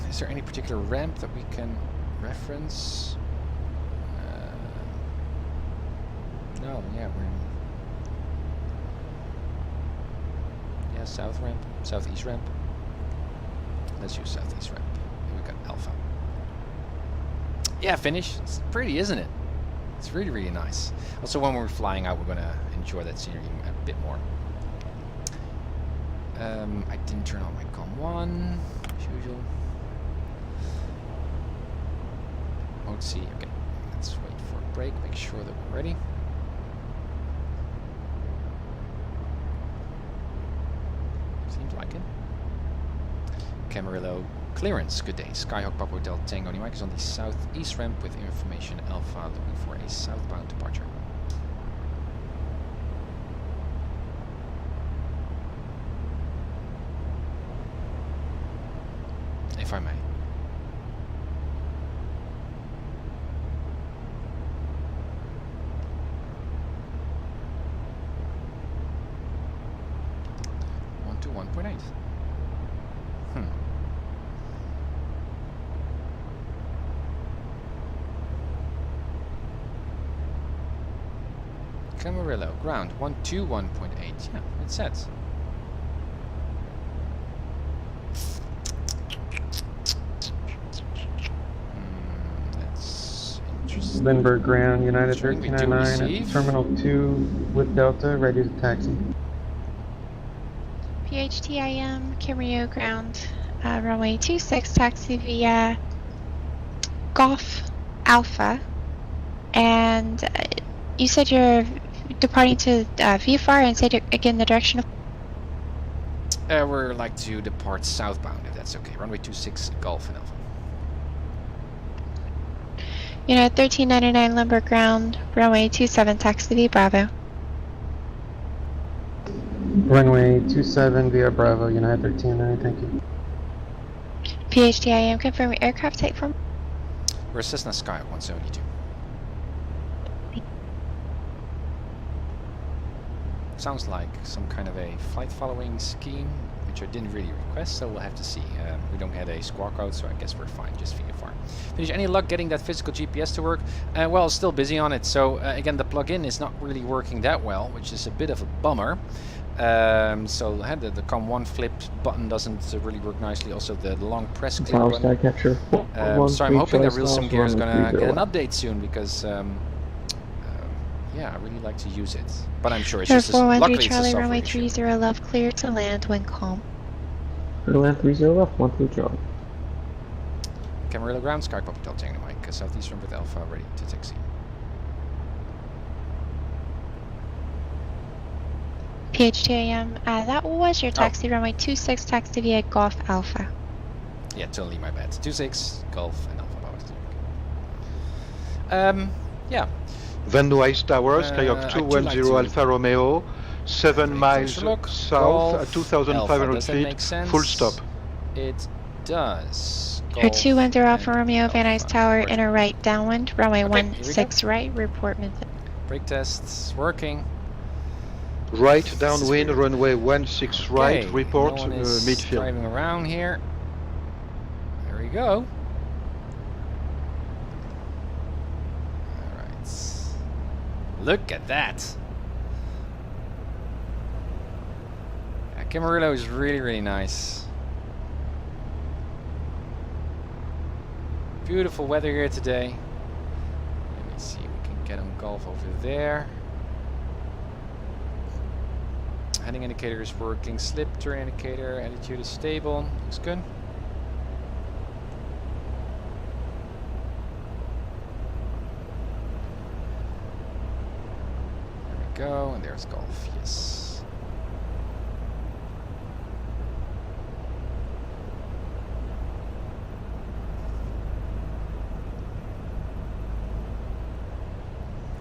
Is there any particular ramp that we can reference? No, yeah, we're in. Yeah, south ramp, southeast ramp. Let's use southeast ramp. Here we got alpha. Yeah, finish. It's pretty, isn't it? It's really, really nice. Also, when we're flying out, we're gonna enjoy that scenery a bit more. I didn't turn on my COM 1, as usual. Mode C, okay. Let's wait for a break, make sure that we're ready. Seems like it. Camarillo clearance, good day. Skyhawk Papa Hotel Tango Mike is on the southeast ramp with information Alpha looking for a southbound departure. If I may. To 1.8. Camarillo, ground 121.8. Yeah, it says. That's interesting. Lindbergh ground, United Sure, we do 1399 receive. at Terminal 2 with Delta, ready to taxi. PHTIM, Camarillo ground, runway 26, taxi via Golf Alpha. And you said you're departing to VFR, and say again the direction of... We're like to depart southbound, if that's okay. Runway 26, Golf and Alpha. United 1399 Lindbergh ground, runway 27, taxi via Bravo. Runway 27 via Bravo, United 1399, thank you. PHTIM, confirm aircraft type form. We're Cessna Sky 172. Sounds like some kind of a flight following scheme, which I didn't really request, so we'll have to see. We don't get a squawk code, so I guess we're fine, just VFR. Finish, any luck getting that physical GPS to work? Well, still busy on it. So again, the plugin is not really working that well, which is a bit of a bummer. So the COM 1 flip button doesn't really work nicely. Also, the long press click button. Capture. So I'm hoping that Real Sim Gear is gonna get an update soon, because yeah, I really like to use it. But I'm sure it's just luckily it's a Charlie, software runway issue. 30 left, clear to land when calm. Land 30 left, 13 Charlie. Camarillo ground, Sky Papa Hotel Tango Mike, southeast ramp with Alpha, ready to taxi. PHTIM, that was your taxi, runway 26, taxi via Golf Alpha. Yeah, totally my bad. 26, Golf and Alpha. Yeah. Van Nuys Tower, Skyhawk 210 Alfa Romeo, 7 miles south, at 2,500 feet, full stop. It does. Or 210 Alfa Romeo, Van Nuys Tower, inner right downwind, runway 16 right, report method. Brake tests working. Right downwind, runway 16 right, Okay, report no one is midfield. driving around here. There we go. Alright. Look at that. Yeah, Camarillo is really, really nice. Beautiful weather here today. Let me see, we can get on Golf over there. Heading indicator is working, slip turn indicator, attitude is stable, looks good. There we go, and there's Golf, yes.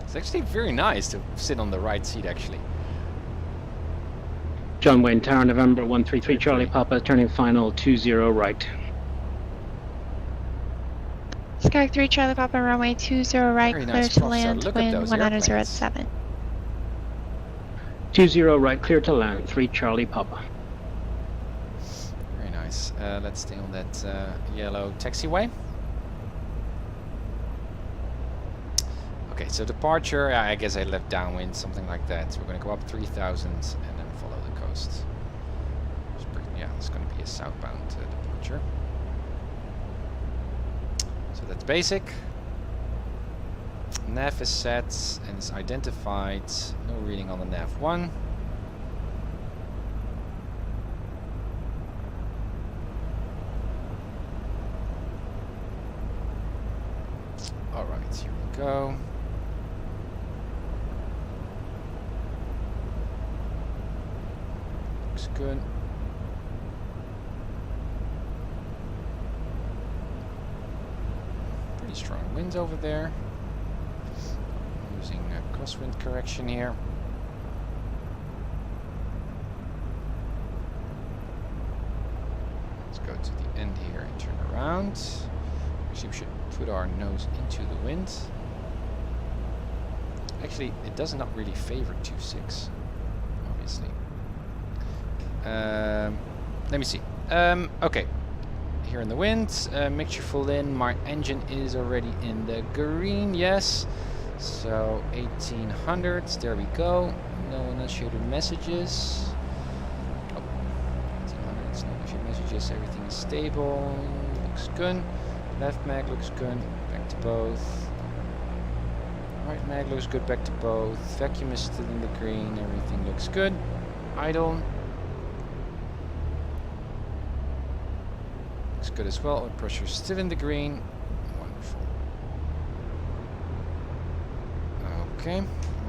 It's actually very nice to sit on the right seat, actually. John Wayne Tower, November 133 Charlie Papa, turning final 20 right. Sky 3 Charlie Papa, runway 20 right, Very clear nice, to Professor. land, Look at wind those 190 at airplanes. 7. 20 right, clear to land, 3 Charlie Papa. Very nice. Let's stay on that yellow taxiway. Okay, so departure, I guess I left downwind, something like that. So we're going to go up 3,000 and then follow the coast. Yeah, it's going to be a southbound departure. So that's basic. Nav is set and it's identified. No reading on the nav 1. Alright, here we go. Looks good. Pretty strong winds over there. Using crosswind correction here. Let's go to the end here and turn around. Actually, we should put our nose into the wind. Actually, it does not really favor 2.6, obviously. Let me see. Okay. Here in the wind, mixture full in. My engine is already in the green, yes. So 1800s, there we go. No uninitiated messages. Oh, 1800s, no uninitiated messages. Everything is stable. Looks good. Left mag looks good. Back to both. Right mag looks good. Back to both. Vacuum is still in the green. Everything looks good. Idle. Looks good as well. Oil pressure is still in the green. Wonderful. Okay.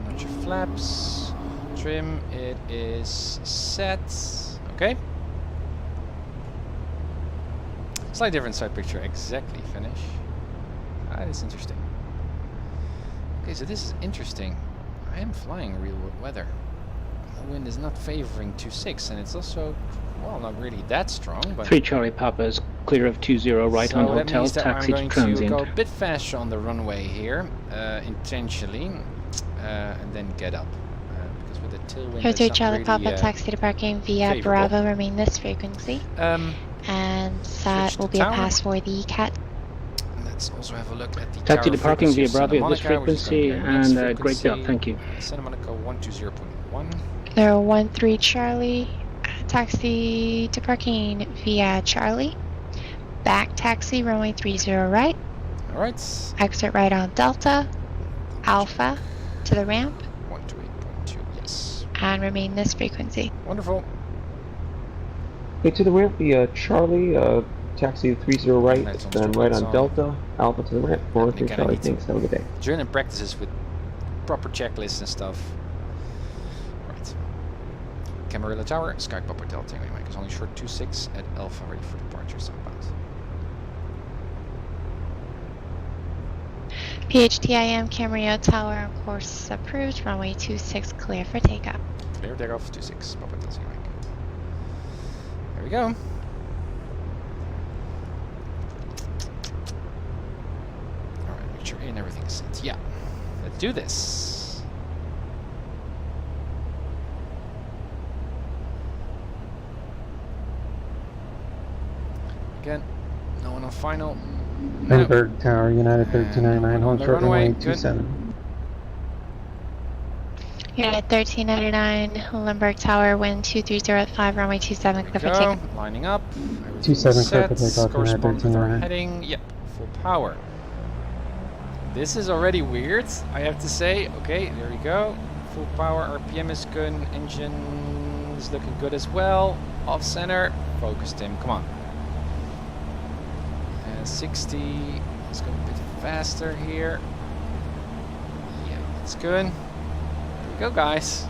Notch your flaps. Trim. It is set. Okay. Slightly different side picture. Exactly. Finish. That is interesting. Okay, so this is interesting. I am flying real weather. The wind is not favoring 2.6, and it's also, well, not really that strong. But 3 Charlie Papa is clear of 20 right on so that hotel, means that taxi I'm to going to transient. go a bit faster on the runway here, intentionally, and then get up. Because with the tailwind, Hotel it's Charlie not Papa, really, taxi to parking via favorable. Bravo, remain this frequency. And that will be a pass for the cat. Let's also have a look at the Taxi tower to parking via frequency of Bravo Santa at this Monica, which is going to frequency, be our next and great job, frequency. thank you. Santa Monica 120.1. 013 Charlie, taxi to parking via Charlie. Back taxi, runway 30 right. Alright. Exit right on Delta, Alpha to the ramp. 128.2, yes. And remain this frequency. Wonderful. Okay, to the ramp via Charlie, taxi 30 right, Lights on, then strobe right lights on on. Delta, Alpha to the ramp, 413 Again, I Charlie, need to thanks, have a good day. Join and practices with proper checklists and stuff. Right. Camarillo Tower, Sky Papa Delta anyway, because only short 2.6 at Alpha, ready for departure southbound. PHTIM Camarillo Tower on course approved, runway 26 clear for takeoff. Clear takeoff 2.6, Papa Delta anyway. There we go. Alright, make sure A and everything is set. Yeah. Let's do this. Again, no one on final. No. Lindbergh Tower, United 1399, hold short runway Good. 27. United 1399, Limburg Tower, wind 2305, runway 27 clear for Go, takeoff. lining up. 27 clear for Set. takeoff, United Correspond with our 1399. heading. Yep, full power. This is already weird, I have to say. Okay, there we go. Full power, RPM is good, engine is looking good as well. Off center, focus Tim, come on. 60, let's go a bit faster here. Yeah, that's good. There we go, guys.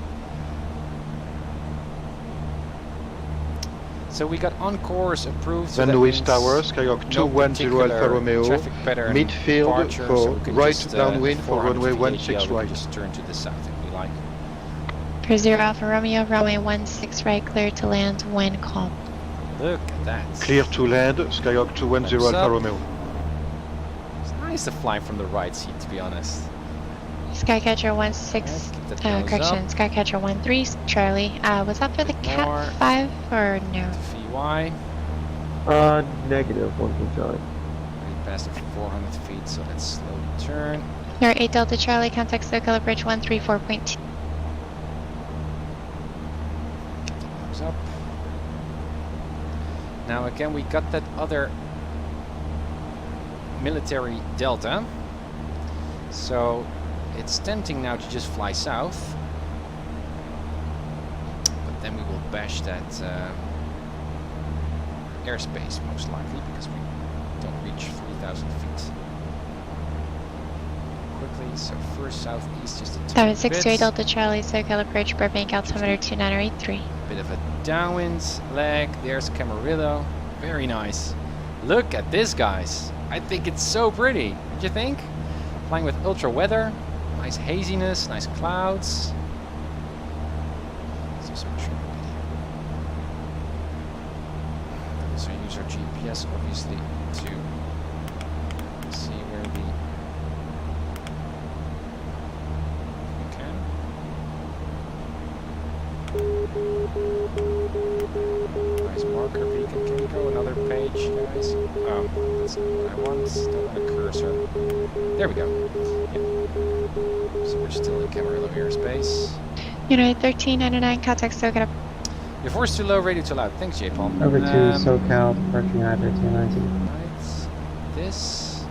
So we got on course approved. So Van that Louis means Tower, Skyhawk no 210 Alfa particular Romeo, traffic pattern midfield departure, for so we can right just, downwind for 400 runway VHL, 16 we right. can just turn to the south if we like. 30 Alpha Romeo, runway 16 right, clear to land when calm. Look at that. Clear to land, Skyhawk 210 Thumbs Alfa up. Romeo. It's nice to fly from the right seat, to be honest. Skycatcher 16, Keep that nose correction, up. Skycatcher 13, Charlie. Was that for the More. Cat 5 or no? VY. Negative, 1 from Charlie. Already passed it for 400 feet, so let's slowly turn. You're 8 Delta Charlie, contact SoCal Bridge 134.2. Nose up. Now again, we got that other military delta, so it's tempting now to just fly south, but then we will bash that airspace most likely because we don't reach 3,000 feet quickly. So first southeast, just a tiny 763 bit. Delta Charlie, SoCal Approach, Burbank, altimeter 2983. Bit of a downwind leg. There's Camarillo. Very nice. Look at this, guys. I think it's so pretty. Don't you think? Flying with ultra weather, nice haziness, nice clouds. Let's do some short video. Also use our GPS obviously to see where we can. Nice marker beacon. Can we go another page, guys? That's not what I want. Still want a cursor. There we go. Yep. So we're still in Camarillo airspace. United 1399, contact SoCal. Your force too low, radio too loud. Thanks, J-Palm. Over to SoCal, approaching United 1319. Right. This.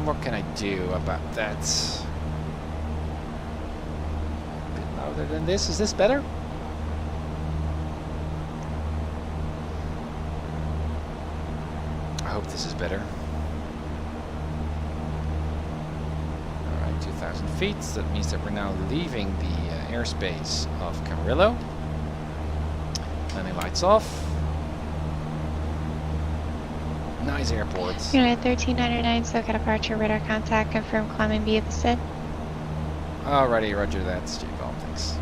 What can I do about that? A bit louder than this. Is this better? I hope this is better. Alright, 2,000 feet. That means that we're now leaving the airspace of Camarillo. Landing lights off. Nice airport. United 1399, SoCal departure, radar contact, confirm climbing via the SID. Alrighty, roger that, J-Palm, thanks.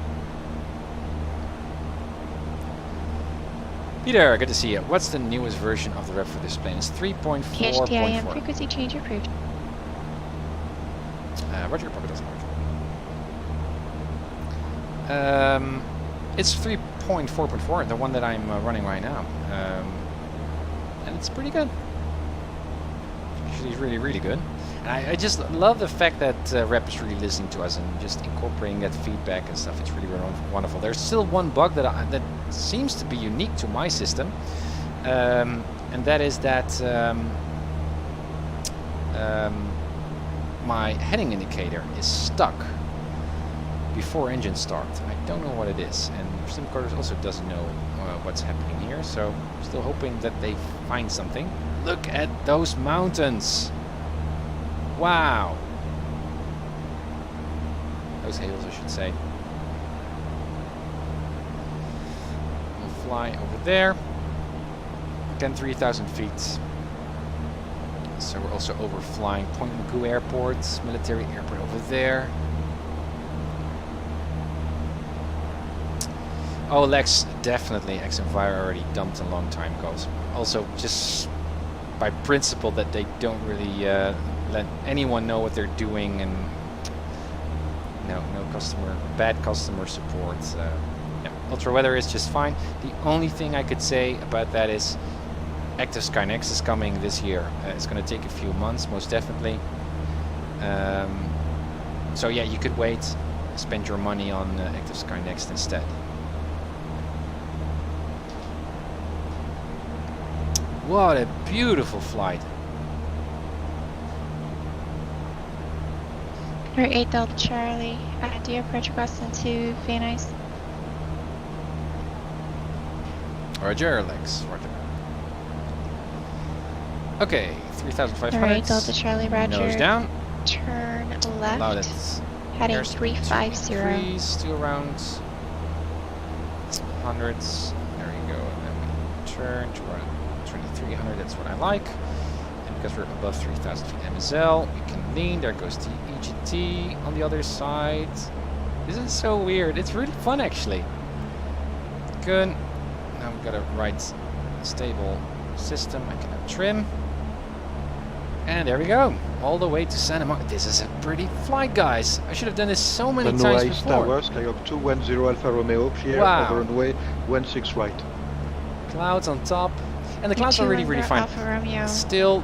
Peter, good to see you. What's the newest version of the rep for this plane? It's 3.4.4. PHTIM frequency change approved. Roger, probably doesn't work. It's 3.4.4, the one that I'm running right now. And it's pretty good. Actually, it's really, really good. And I just love the fact that Rep is really listening to us and just incorporating that feedback and stuff. It's really wonderful. There's still one bug that seems to be unique to my system, and that is that my heading indicator is stuck before engine start. I don't know what it is, and SimCorder also doesn't know what's happening here, so I'm still hoping that they find something. Look at those mountains! Wow! Those hills, I should say. We'll fly over there. Again, 3,000 feet. So we're also overflying Point Mugu Airport, military airport over there. Oh, Lex, definitely X-Enviro already dumped a long time ago. Also, just by principle that they don't really let anyone know what they're doing, and no bad customer support. Yeah, ultra weather is just fine. The only thing I could say about that is Active Skynext is coming this year. It's going to take a few months, most definitely. So yeah, you could wait, spend your money on Active Skynext instead. What a beautiful flight. You're 8 Delta Charlie, do you approach request into Van Nuys? Roger, Lex. Roger. Okay, 3,500. Alright, Delta Charlie, roger. Nose down. Turn left. Allow that Heading airspeed 350. Increase to around hundreds. There you go. And then we turn to around 2,300. That's what I like. And because we're above 3,000 feet MSL, we can lean. There goes the EGT on the other side. This is so weird. It's really fun actually. Good. Now we've got a right stable system. I can now trim. And there we go. All the way to Santa Monica. This is a pretty flight, guys. I should have done this so many times before. Tower, Skyhawk 210 Alfa Romeo, Pierre, over runway 16 right. Clouds on top. And the clouds are really, really fine. Alfa Romeo. Still,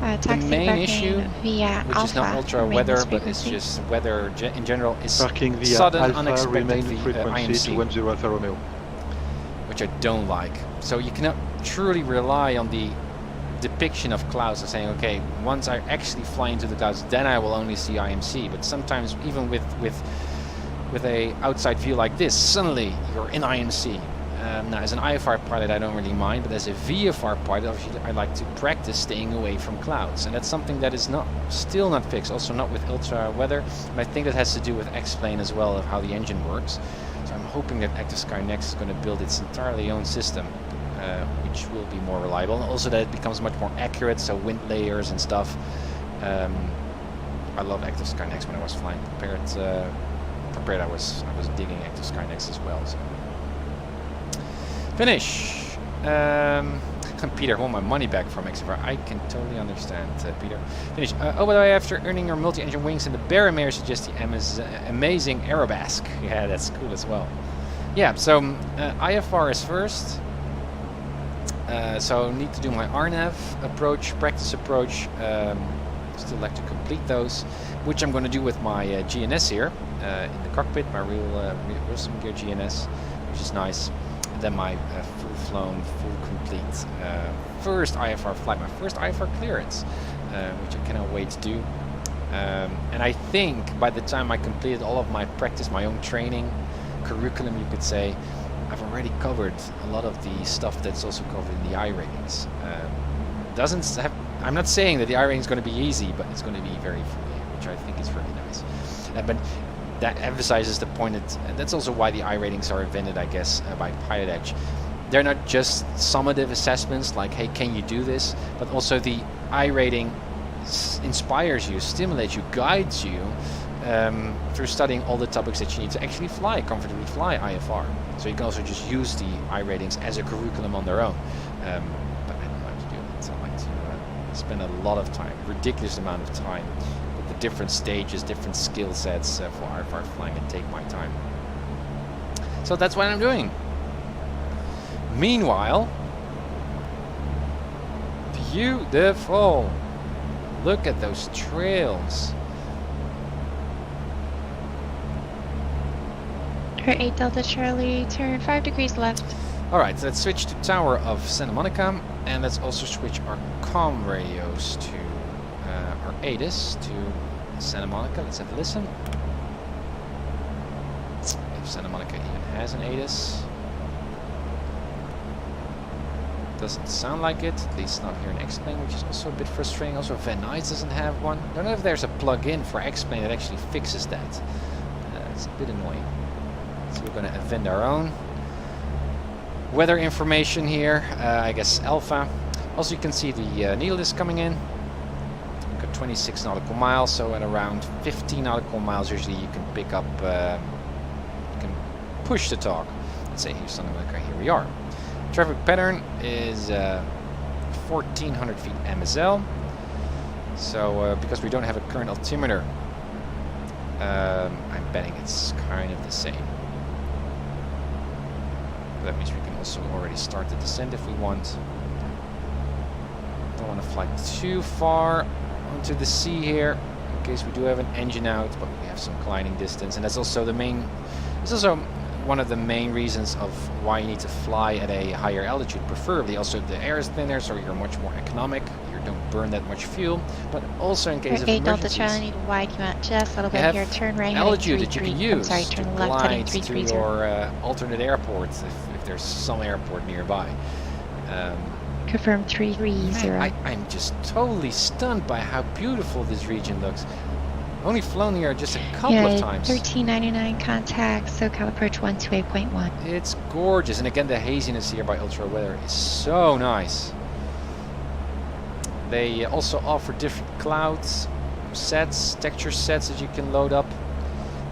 the main issue, via which Alpha, is not ultra weather, but it's just weather in general, is sudden, unexpected IMC. 210 Alfa Romeo. Which I don't like. So you cannot truly rely on the depiction of clouds and saying, okay, once I actually fly into the clouds, then I will only see IMC. But sometimes, even with a outside view like this, suddenly you're in IMC. Now, as an IFR pilot, I don't really mind, but as a VFR pilot, obviously, I like to practice staying away from clouds, and that's something that is still not fixed. Also, not with ultra weather. But I think that has to do with X-Plane as well, of how the engine works. So I'm hoping that Active Sky Next is going to build its entirely own system, which will be more reliable, and also that it becomes much more accurate. So wind layers and stuff. I love Active Sky Next when I was flying prepared. I was digging Active Sky Next as well. So. Finish. Peter, I want my money back from XFR. I can totally understand, Peter. Finish. Oh, by the way, after earning your multi-engine wings in the Baromir, suggest the amazing Aerobask. Yeah, that's cool as well. Yeah, so IFR is first. So need to do my RNAV approach, practice approach. Still like to complete those, which I'm going to do with my GNS here in the cockpit, my real sim gear GNS, which is nice. Then my full-flown, full complete first IFR flight, my first IFR clearance, which I cannot wait to do. And I think by the time I completed all of my practice, my own training curriculum, you could say, I've already covered a lot of the stuff that's also covered in the I ratings. I'm not saying that the I rating is going to be easy, but it's going to be very familiar, which I think is really nice. But that emphasizes the point that's also why the I ratings are invented, I guess, by PilotEdge. They're not just summative assessments like, hey, can you do this? But also the I rating inspires you, stimulates you, guides you through studying all the topics that you need to actually comfortably fly IFR. So you can also just use the I ratings as a curriculum on their own. But I don't like to do it. I like to spend a lot of time, ridiculous amount of time, the different stages, different skill sets for IFR flying, and take my time. So that's what I'm doing. Meanwhile, beautiful. Look at those trails. 8 Delta Charlie, turn 5 degrees left. Alright, so let's switch to Tower of Santa Monica, and let's also switch our comm radios to our ATIS to Santa Monica. Let's have a listen. If Santa Monica even has an ATIS. Doesn't sound like it, at least not here in X-Plane, which is also a bit frustrating. Also, Van Nuys doesn't have one. I don't know if there's a plug-in for X-Plane that actually fixes that. It's a bit annoying. So we're going to invent our own. Weather information here, I guess Alpha. Also, you can see the needle is coming in. 26 nautical miles, so at around 15 nautical miles usually you can pick up, you can push the talk. Let's say here's something like here we are. Traffic pattern is 1400 feet MSL. So because we don't have a current altimeter, I'm betting it's kind of the same. That means we can also already start the descent if we want. Don't want to fly too far onto the sea here, in case we do have an engine out, but we have some climbing distance, and that's also the main. It's also one of the main reasons of why you need to fly at a higher altitude. Preferably, also the air is thinner, so you're much more economic. You don't burn that much fuel, but also in case of emergencies. Delta Charlie, wide, you want just a little bit here. Turn right. Altitude that you can use turn to left, glide to your alternate airports if there's some airport nearby. Confirm 330. I'm just totally stunned by how beautiful this region looks. Only flown here just a couple of times. 1399 contact, SoCal approach 128.1. It's gorgeous, and again the haziness here by ultra weather is so nice. They also offer different clouds sets, texture sets that you can load up.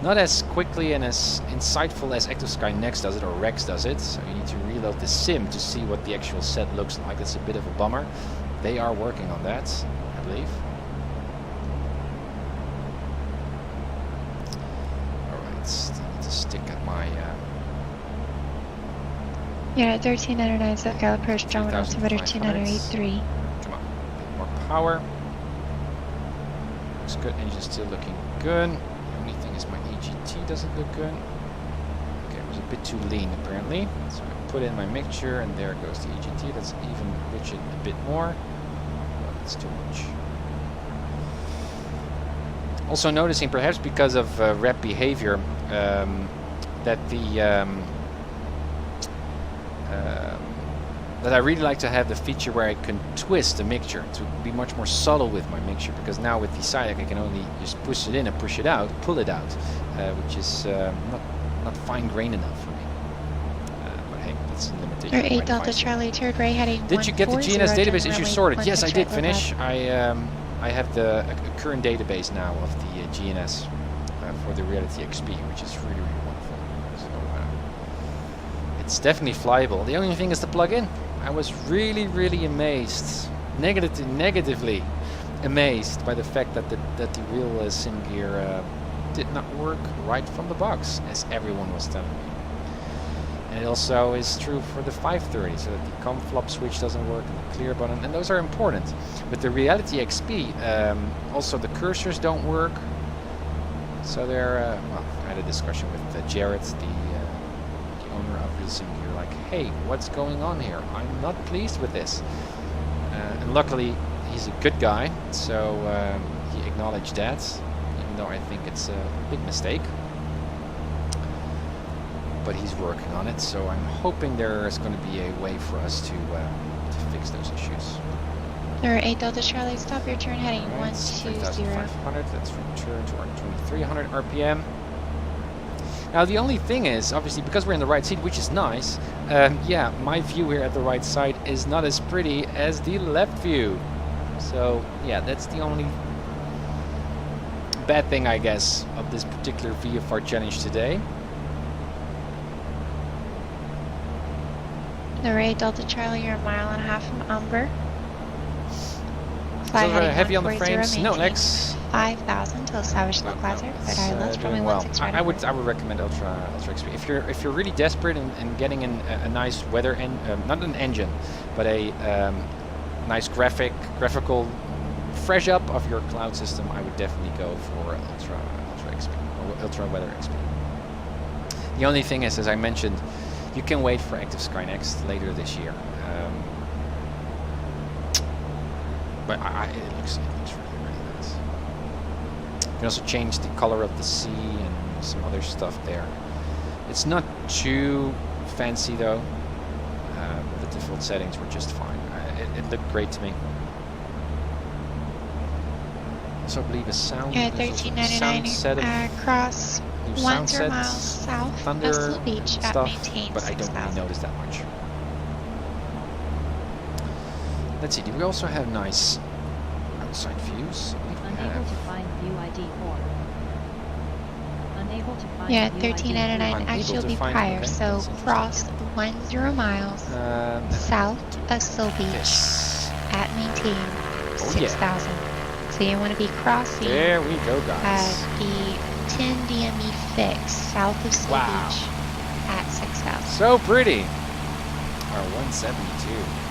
not as quickly and as insightful as Active Sky Next does it, or Rex does it. So you need to reload the sim to see what the actual set looks like. It's a bit of a bummer. They are working on that, I believe. Alright, still need to stick at my... Yeah, 1399 SoCal approach, John 1 altimeter 2983. Come on, a bit more power. Looks good, engine's still looking good. The only thing is my EGT doesn't look good. Okay, it was a bit too lean apparently. So I put in my mixture and there goes the EGT. Let's even enrich it a bit more. Oh, that's too much. Also noticing, perhaps because of rep behavior, that the that I really like to have the feature where I can twist the mixture to be much more subtle with my mixture, because now with the SIDAC I can only just push it in and push it out, pull it out, which is not fine-grained enough for me. But hey, that's a limitation. 8 Delta Charlie, turd right heading. Did you get the GNS database issue sorted? Yes, I did finish. I have the current database now of the GNS for the Reality XP, which is really, really wonderful. So it's definitely flyable. The only thing is the plug-in. I was really, really amazed, negatively amazed by the fact that the real sim gear did not work right from the box, as everyone was telling me. And it also is true for the 530, so that the COM flop switch doesn't work and the clear button, and those are important. With the Reality XP, also the cursors don't work. So they're, well, I had a discussion with Jared, the owner of the sim gear, like, hey, what's going on here? I'm not pleased with this. And luckily, he's a good guy, so he acknowledged that, even though I think it's a big mistake. But he's working on it, so I'm hoping there is going to be a way for us to fix those issues. There are 8 Delta Charlie, stop your turn heading 120. 3,500, let's return to our 2,300 RPM. Now the only thing is, obviously, because we're in the right seat, which is nice, yeah, my view here at the right side is not as pretty as the left view. So, yeah, that's the only bad thing, I guess, of this particular VFR challenge today. The 8 Delta Charlie, you're 1.5 miles from Umber. So heavy on the frames, no legs. 5,000 to establish low classic, but I left doing well. I would recommend Ultra XP if you're really desperate and getting in a nice weather not an engine, but a nice graphical fresh up of your cloud system. I would definitely go for Ultra XP or Ultra Weather XP. The only thing is, as I mentioned, you can wait for Active Sky Next later this year. But it looks really, really nice. You can also change the color of the sea and some other stuff there. It's not too fancy though. The default settings were just fine. It looked great to me. Also, I believe a sound. Yeah, 1399 cross 10 miles south thunder of Slow Beach at stuff, maintain but I don't really notice that much. Let's see, do we also have nice outside views? Unable to find view ID 4. Unable to find yeah, view 1399 actually will be prior, okay, so cross 10 miles south of Slow Beach at maintain 6,000. So you want to be crossing there we go, guys. the 10 DME fix south of Slow Beach at 6,000. So pretty. Our 172.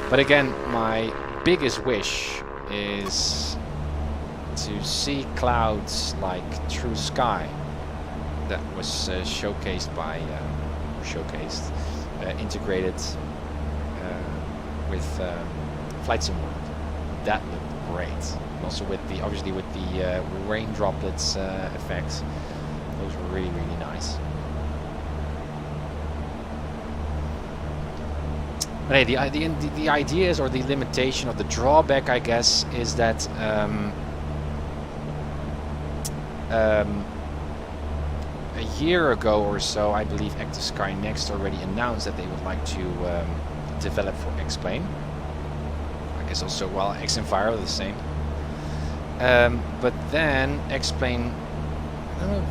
But again, my biggest wish is to see clouds like True Sky that was showcased by, integrated with Flight Sim World. That looked great. And also with the, obviously with the rain droplets effects, those were really, really nice. But hey, the idea is, or the limitation, or the drawback, I guess, is that a year ago or so, I believe Active Sky Next already announced that they would like to develop for X-Plane. I guess also, well, X and Fire are the same. But then X-Plane, I don't know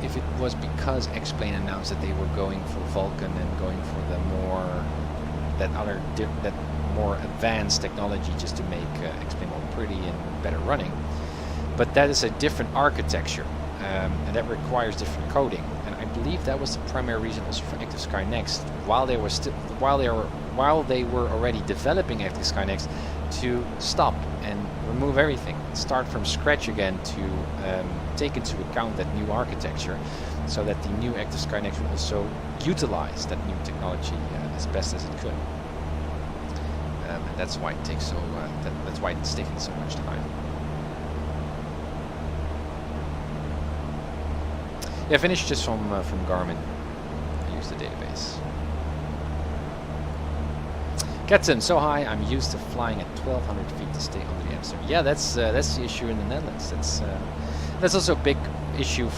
if it was because X-Plane announced that they were going for Vulcan and going for the more more advanced technology just to make X-Plane more pretty and better running. But that is a different architecture, and that requires different coding. And I believe that was the primary reason also for Active Sky Next, while they were already developing Active Sky Next, to stop and remove everything, start from scratch again to take into account that new architecture, so that the new Active Sky Next would also utilize that new technology as best as it could. And that's why it takes so. That's why it's taking so much time. Yeah, finished just from Garmin. I use the database. Captain, so high, I'm used to flying at 1,200 feet to stay under the atmosphere. Yeah, that's the issue in the Netherlands. That's also a big issue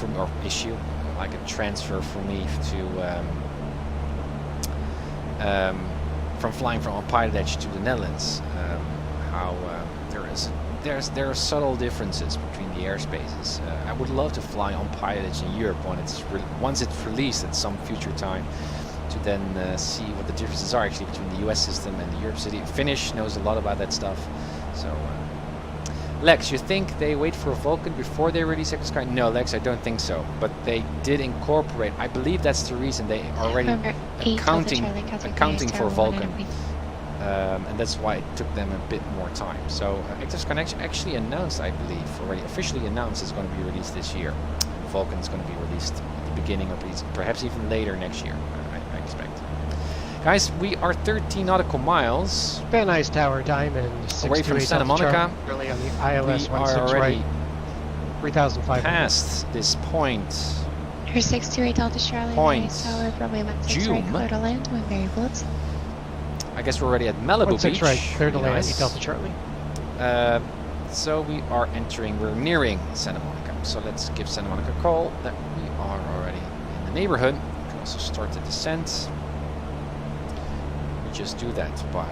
like a transfer for me to from flying from PilotEdge to the Netherlands. There are subtle differences between the airspaces. I would love to fly on PilotEdge in Europe once it's released at some future time, to then see what the differences are actually between the US system and the Europe city. Finnish knows a lot about that stuff. So, Lex, you think they wait for a Vulcan before they release Active Sky? No, Lex, I don't think so. But they did incorporate. I believe that's the reason they are already accounting for Vulcan. And that's why it took them a bit more time. So Active Sky actually announced, I believe, already officially announced it's going to be released this year. Vulcan is going to be released at the beginning or perhaps even later next year, I expect. Guys, we are 13 nautical miles. Very nice tower time and away from Santa Monica. Really on the ILS we are 16 already right, 3,500 past this point. Your 628 Delta Charlie, Point. nice tower, runway 16 right, clear to land, wind variables. I guess we're already at Malibu Beach. right, clear to land, Nice. Delta Charlie. So we're nearing Santa Monica. So let's give Santa Monica a call that we are already in the neighborhood. We can also start the descent. We just do that by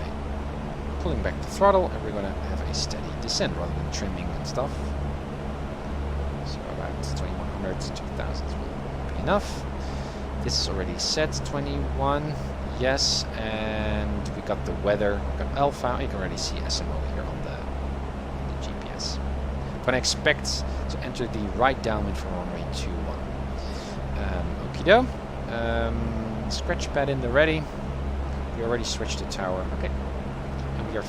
pulling back the throttle, and we're going to have a steady descent rather than trimming and stuff. So about 2100 to 2000 will be enough. This is already set 21. Yes, and we got the weather, we got alpha. You can already see SMO here on the GPS. I'm gonna expect to enter the right downwind from runway 21. Okido. Scratch pad in the ready. We already switched the tower. Okay. And we are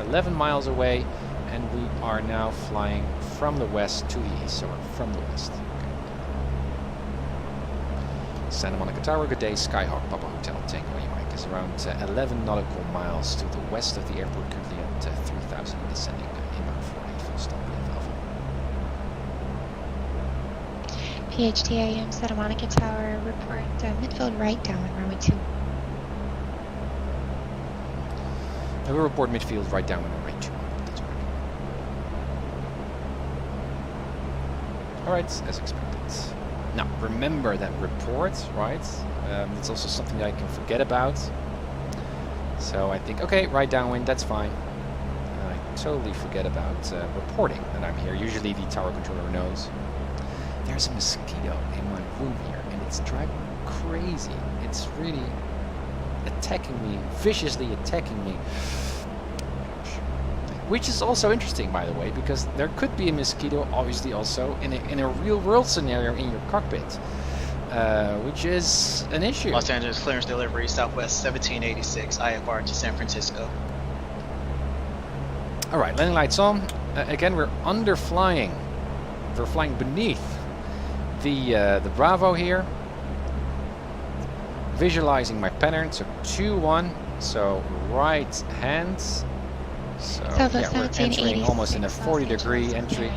11 miles away, and we are now flying from the west to the east. So we're from the west. Santa Monica Tower, good day, Skyhawk, Papa Hotel, Tango Mike is around 11 nautical miles to the west of the airport, currently at 3,000, descending inbound 40, full stop with Alpha. PHTAM Santa Monica Tower, report midfield right downwind runway 2. And we report midfield right downwind runway 2. That's right. Alright, as expected. Now, remember that report, right? It's also something that I can forget about. So I think, okay, right downwind, that's fine. And I totally forget about reporting that I'm here. Usually the tower controller knows. There's a mosquito in my room here, and it's driving me crazy. It's really attacking me, viciously attacking me. Which is also interesting, by the way, because there could be a mosquito, obviously, also in a real-world scenario in your cockpit, which is an issue. Los Angeles clearance delivery, Southwest 1786, IFR to San Francisco. All right, landing lights on. Again, we're underflying. We're flying beneath the Bravo here. Visualizing my pattern, so 2-1, so right hand. So yeah, we're entering almost in a 40-degree entry.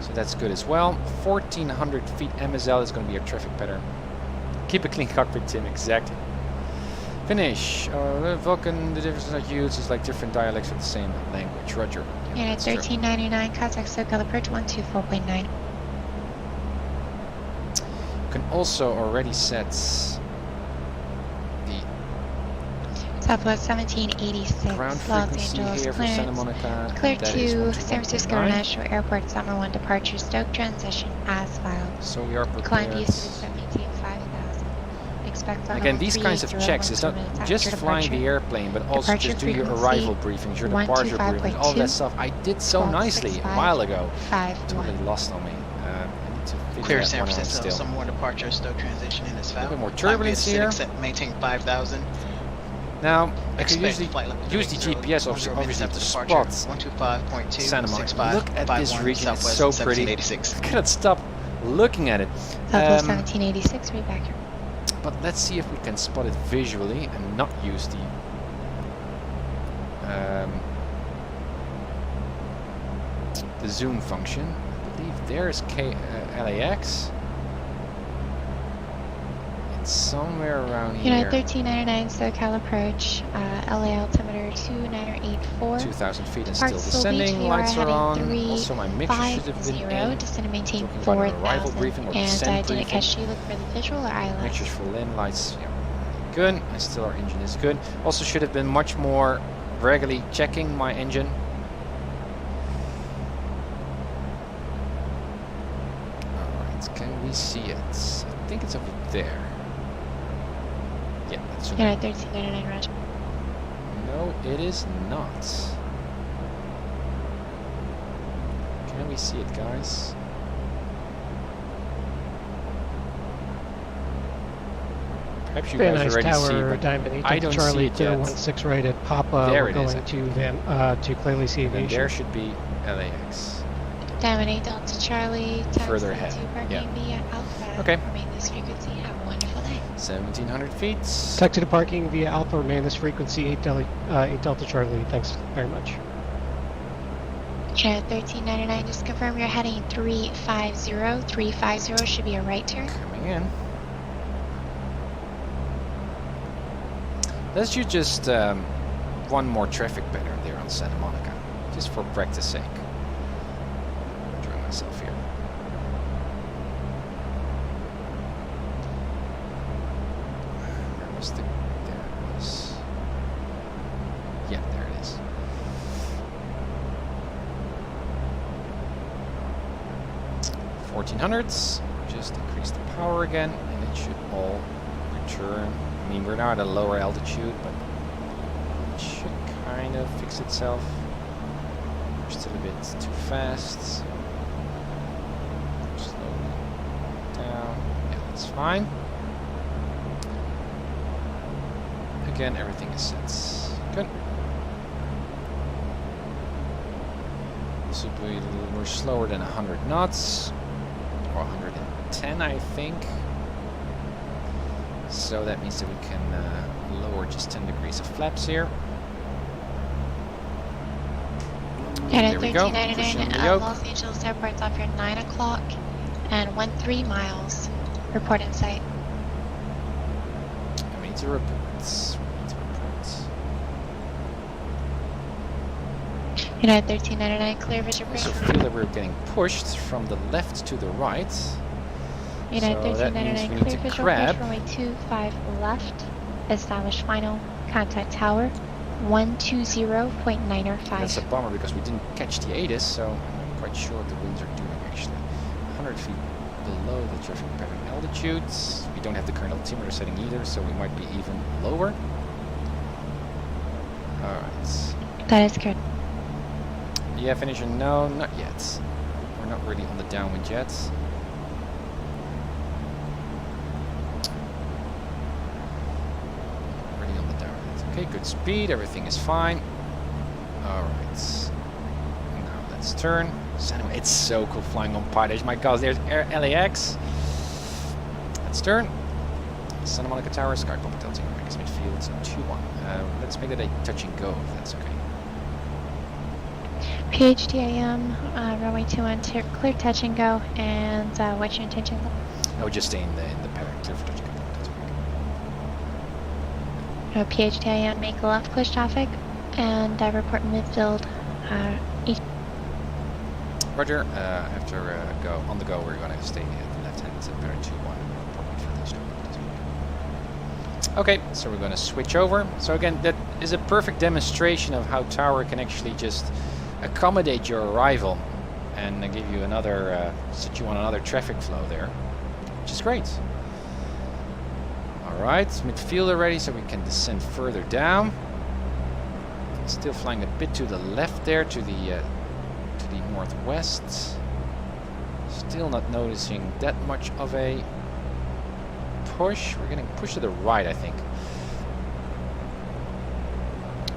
So that's good as well. 1,400 feet MSL is going to be our traffic pattern. Keep a clean cockpit, Tim, exactly. Finish. Vulcan, the differences are huge. It's like different dialects with the same language. Roger. Unit 1399, contact circle approach 124.9. can also already set the Southwest 1786, ground Los frequency Angeles here for Santa clearance. Monica. Clear That is to San Francisco 121.9. International Airport, Summer 1 departure, Stoke transition as filed. So we are Climb prepared. east of 5000. Expect on Again, these kinds of checks is not just flying the airplane, but also just do your arrival briefings, your departure briefings, all that stuff. I did so nicely a while ago. Totally lost on me. I need to figure Clear that San one out Francisco, still. some more departure, Stoke transition in this A little bit foul. more turbulence here. Maintain 5,000. Now, I can Expect usually flight level use the 30, GPS obviously to spot 125.2, Santa Monica. 65, Look at this 51, region, it's Southwest so pretty. 1786. I cannot stop looking at it. Southwest 1786, right back here. But let's see if we can spot it visually and not use the zoom function. I believe there is LAX. It's somewhere around here. United 1399 SoCal approach, LA altimeter 2984. 2,000 feet and Departs still descending. Beach, Lights are on. 350, Also, my mixture should have been in. descend and maintain Talking about an arrival 4000. briefing or And descent I didn't briefing. catch you. Look for the visual or ILS. Mixtures full in. Lights, yeah, good. And still our engine is good. Also, should have been much more regularly checking my engine. Alright, can we see it? I think it's over there. Yeah, that's over United 1399 Roger. No, it is not. Can we see it, guys? Perhaps you Very guys nice already tower, see, but Diamond 8 I don't Charlie, see it yet. 16 right at Papa. There We're it is. going to clearly see And aviation. there should be LAX. Diamond 8 Delta Charlie. Further ahead, Parking yeah. via Alpha. Okay. Remain this frequency. Have a wonderful day. 1,700 feet. Taxi to parking via Alpha, remain this frequency, 8 Delta Charlie. Thanks very much. United 1399, just confirm you're heading 350. 350 should be a right turn. Coming in. Let's do just one more traffic pattern there on Santa Monica, just for practice sake. Enjoy myself here. Where was the? There it was. Yeah, there it is. $1,400s. Just increase the power again, and it should all return. I mean, we're now at a lower altitude, but it should kind of fix itself. We're still a bit too fast. Slowly down. Yeah, that's fine. Again, everything is set. Good. So we're slower than 100 knots, or 110, I think. So that means that we can lower just 10 degrees of flaps here. There we go. Pushing the yoke. Los Angeles Airport's off here 9 o'clock and 13 miles. Report in sight. I need to report. We need to report. United 1399, clear visual I also bridge. feel that we're getting pushed from the left to the right. United So that means 1399, we clear need to visual crab. bridge, runway 25 left. Establish final contact tower 120.905. That's a bummer because we didn't catch the ATIS, so I'm not quite sure what the winds are doing actually. 100 feet below the traffic pattern altitudes. We don't have the current altimeter setting either, so we might be even lower. Alright. That is good. Yeah, finisher? No, not yet. We're not really on the downwind yet. Already on the downwind. Okay, good speed, everything is fine. Alright. Now let's turn. It's so cool flying on PilotEdge. My god, there's LAX. Let's turn. Santa Monica Tower, Sky Pop Delta, Vegas midfield, 2-1. Let's make that a touch and go, if that's okay. PHDIM, runway 21, clear touch and go. And what's your intention? I would just stay in the pattern, clear for touch and go. That's okay. PHDIM, make a left push traffic. And report midfield. East. Roger, after on the go, we're going to stay at the left hand pattern 2-1. Okay, so we're going to switch over. So again, that is a perfect demonstration of how tower can actually just accommodate your arrival and give you another, set you on another traffic flow there, which is great. Alright, midfielder ready, so we can descend further down. Still flying a bit to the left there, to the northwest. Still not noticing that much of a push. We're getting pushed to the right, I think.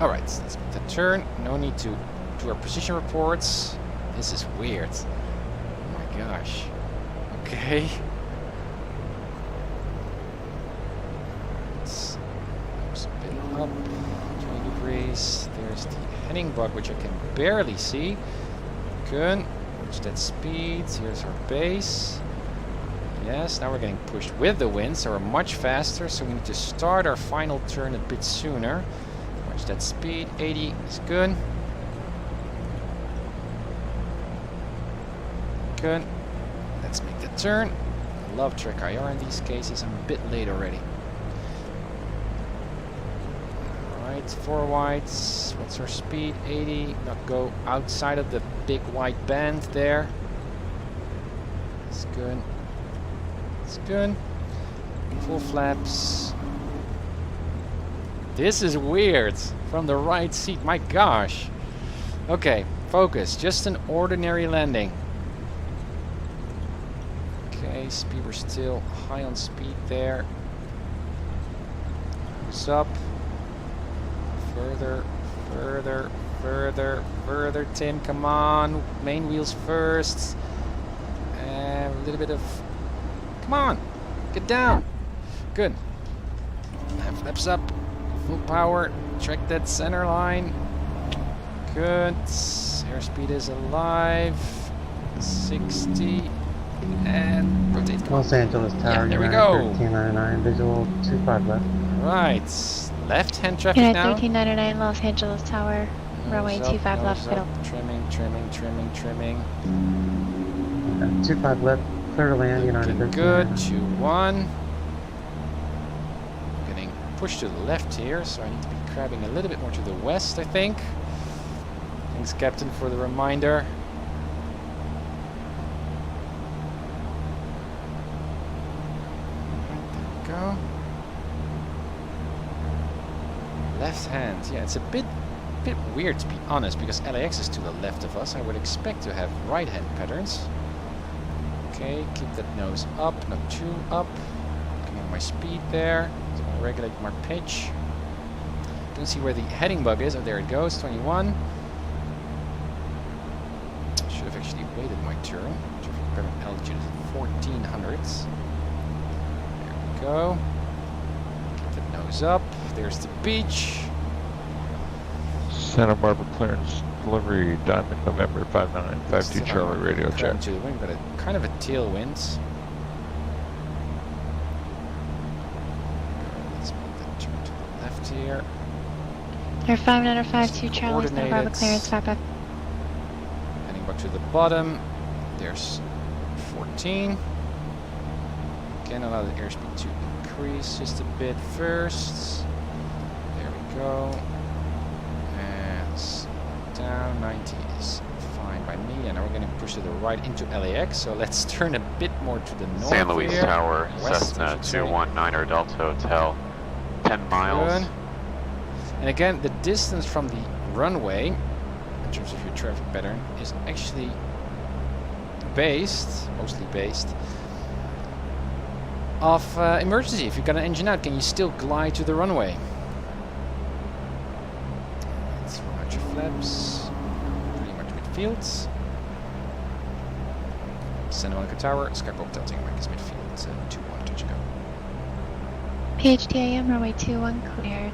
Alright, let's make the turn. No need to do our position reports. This is weird. Oh my gosh. Okay. Let's a bit up. 20 degrees. There's the heading bug, which I can barely see. Good. Watch that speed. Here's our base. Yes, now we're getting pushed with the wind, so we're much faster, so we need to start our final turn a bit sooner. Watch that speed. 80 is good. Good. Let's make the turn. I love track IR in these cases. I'm a bit late already. Alright, 4 wides. What's our speed? 80. Not go outside of the big white band there. It's good. It's good. Full flaps. This is weird. From the right seat. My gosh. Okay, focus. Just an ordinary landing. Okay, speed, we're still high on speed there. Who's up? Further, further, further, further, Tim, come on. Main wheels first. And a little bit of... Come on! Get down! Good. And flaps up. Full power. Track that center line. Good. Airspeed is alive. 60. And rotate. Los Angeles Tower, yeah, there we go. 1399, visual 25 left. Right. Left-hand traffic United now. 1399 Los Angeles Tower, runway 25 left, middle. Trimming, trimming, trimming, trimming. 25 left, clear to land, United 1399. Good, 2-1. Getting pushed to the left here, so I need to be crabbing a little bit more to the west, I think. Thanks, Captain, for the reminder. Go. Left hand, yeah, it's a bit weird to be honest, because LAX is to the left of us. I would expect to have right hand patterns. Okay, keep that nose up, not too up. Looking at my speed there, so I'm gonna regulate my pitch. Don't see where the heading bug is. Oh, there it goes, 21. Should have actually waited my turn. Traffic pattern altitude is 1400. Go. Keep the nose up. There's the beach. Santa Barbara clearance delivery Diamond November 5952 Charlie radio check. To the wind, but a kind of a tailwind. Let's make that turn to the left here. They're 5952 Charlie, Santa Barbara clearance 55. Heading back to the bottom. There's 14. Again, allow the airspeed to increase just a bit first. There we go. And down. 90 is fine by me. And now we're going to push to the right into LAX. So let's turn a bit more to the north. San Luis here. Tower, West, Cessna 219er Delta Hotel, 10 miles. Good. And again, the distance from the runway, in terms of your traffic pattern, is actually based, mostly based, of emergency. If you've got an engine out, can you still glide to the runway? Let's run out your flaps. Pretty much midfield. Santa Monica Tower, Skype tilting right is midfield. 2-1, touch and go. PHTAM, runway 21, clear.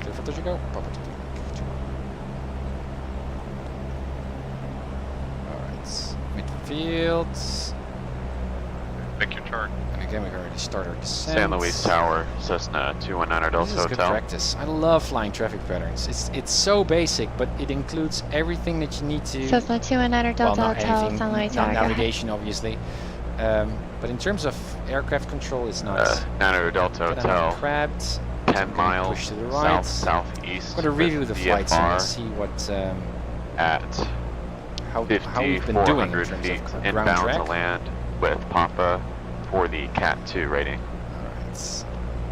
Clear for touch and go. Papa to Alright, midfield. Make your turn. And again, we can already start our descent. San Luis Tower, Cessna 219er Delta This is Hotel. good practice. I love flying traffic patterns. It's so basic, but it includes everything that you need to. Cessna 219er Delta Hotel, San Luis Tower. Navigation, obviously, But in terms of aircraft control, it's nice. Niner Delta Hotel. Crabbed. 10 miles push to the right. southeast. I'm going to review the flights and see what at how we've been doing in terms feet of ground inbound track. to land with Papa for the Cat 2 rating. Alright.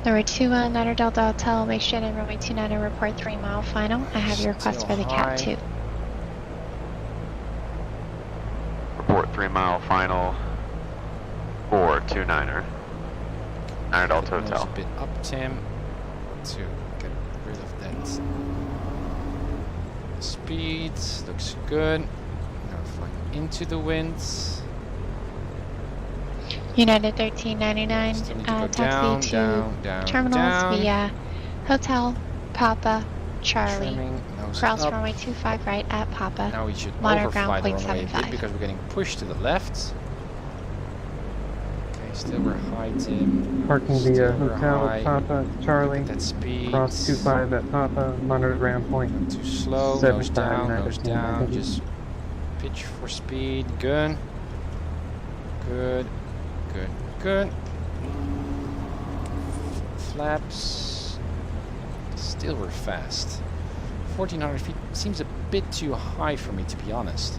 Number 2 Niner Delta Hotel, make sure to runway 29 report 3 mile final. I have your request for the Cat 2. Report 3 mile final for 29er. Niner Delta Hotel. A bit up, Tim, to get rid of that speed. Looks good. Now flying into the wind. United 1399, taxi to terminals via Hotel Papa Charlie. Cross runway 25 right at Papa. Now we should Monitor overfly ground the runway a 0.75. bit because we're getting pushed to the left. Okay, still we're high, Tim. Parking via Hotel Papa Charlie. That speed. Cross 25 at Papa. Monitor ground point. Too slow. Nose down. Nose down. Just pitch for speed. Good. Good. Good. Good. Flaps. Still we're fast. 1400 feet seems a bit too high for me, to be honest.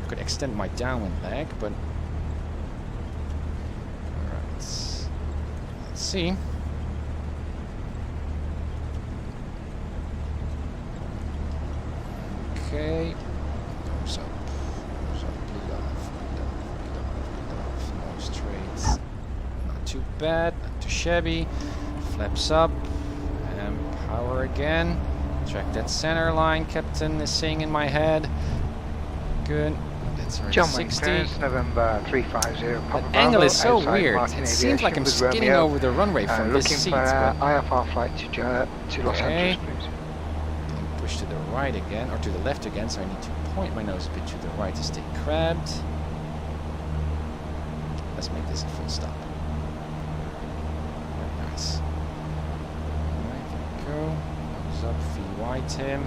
I could extend my downwind leg, but alright, let's see. Okay, nose up, bleed off, nose straight. Not too bad, not too shabby. Flaps up, and power again. Track that center line, Captain is saying in my head. Good. That's already John 60. November 350. That angle is so weird. It seems like I'm skidding over the runway from this seat. Looking for IFR flight to Los Angeles, please. Getting pushed to the right again, or to the left again, so I need to point my nose a bit to the right to stay crabbed. Let's make this a full stop. Very nice. Alright, there we go. Nose up, VY Tim.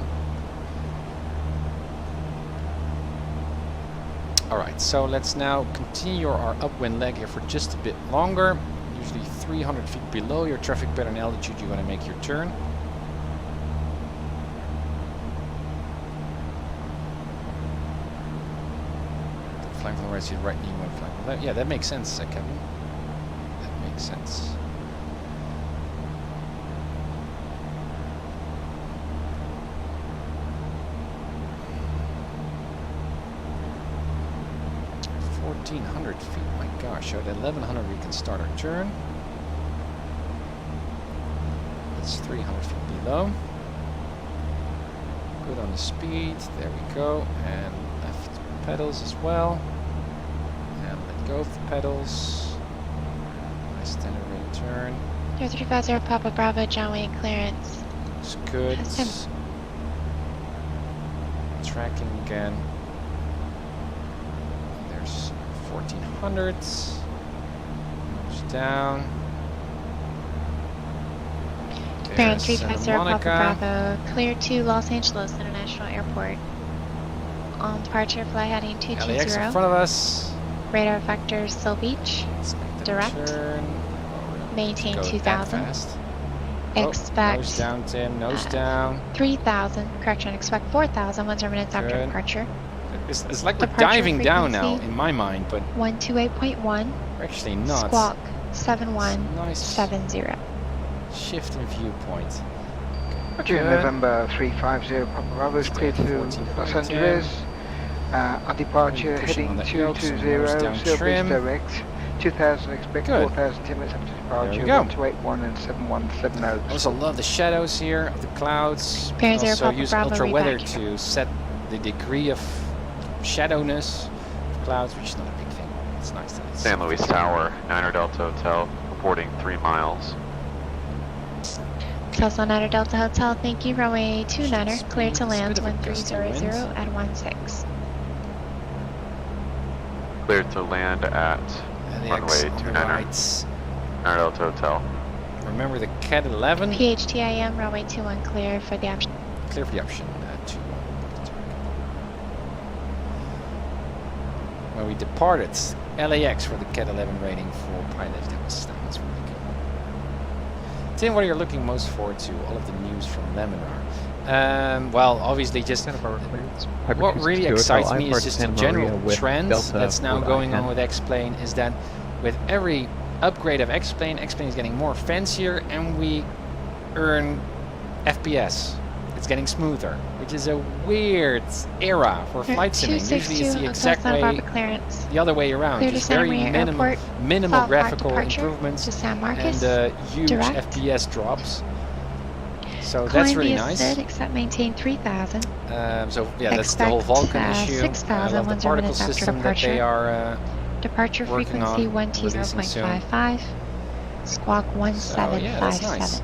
Alright, so let's now continue our upwind leg here for just a bit longer. Usually 300 feet below your traffic pattern altitude, you want to make your turn. Flying from the right to the right, you want to fly from the left. Yeah, that makes sense, Kevin. That makes sense. Feet, my gosh, at 1100 we can start our turn. That's 300 feet below. Good on the speed, there we go, and left pedals as well. And let go of the pedals. Nice standard rate turn. 350 Papa Bravo, John Wayne clearance. Looks good. Tracking again. 1400s. Nose down. Bearing 350 Papa Bravo, clear to Los Angeles International Airport. On departure, fly heading 220. LAX in front of us. Radar vector Seal Beach. Direct. Turn. Maintain 2000. Expect. Nose down, Tim. Nose down. 3000. Correction. Expect 4000 once minutes after departure. It's like we're diving down now in my mind, but 128.1. We're actually not. Squawk 7170. Nice shift in viewpoint. Roger, November 350 Papa Bravo is clear to Los Angeles. Our departure heading 220, Seal Beach direct. 2000, expect 4000 minutes after departure. 1281 and 7170. I also love the shadows here of the clouds. Bearing Also Papa use Bravo, ultra-weather reback. to set the degree of shadowness of clouds, which is not a big thing. It's nice that it's San Luis Tower, Niner Delta Hotel, reporting 3 miles. Tesla Niner Delta Hotel, thank you. Runway 29er, clear to land 1300 at 16. Cleared to land at runway 29er, Niner Delta Hotel. Remember the Cat 11? PHTIM, runway 21 clear for the option. Clear for the option 21. When we departed LAX for the Cat 11 rating for PilotEdge. That was really good. Tim, what are you looking most forward to? All of the news from Laminar. Well, obviously, just what really excites me is just the general trend that's now going on with X-Plane is that with every upgrade of X-Plane is getting more fancier and we earn FPS. It's getting smoother, which is a weird era for flight simming. Usually it's the exact way, the other way around. Just very minimal graphical improvements and huge FPS drops. So that's really nice. Except maintain 3,000. So yeah, that's the whole Vulcan issue. 6,000 the particle system that they are departure working frequency on, 120.55. Squawk 1757. So, yeah, that's nice.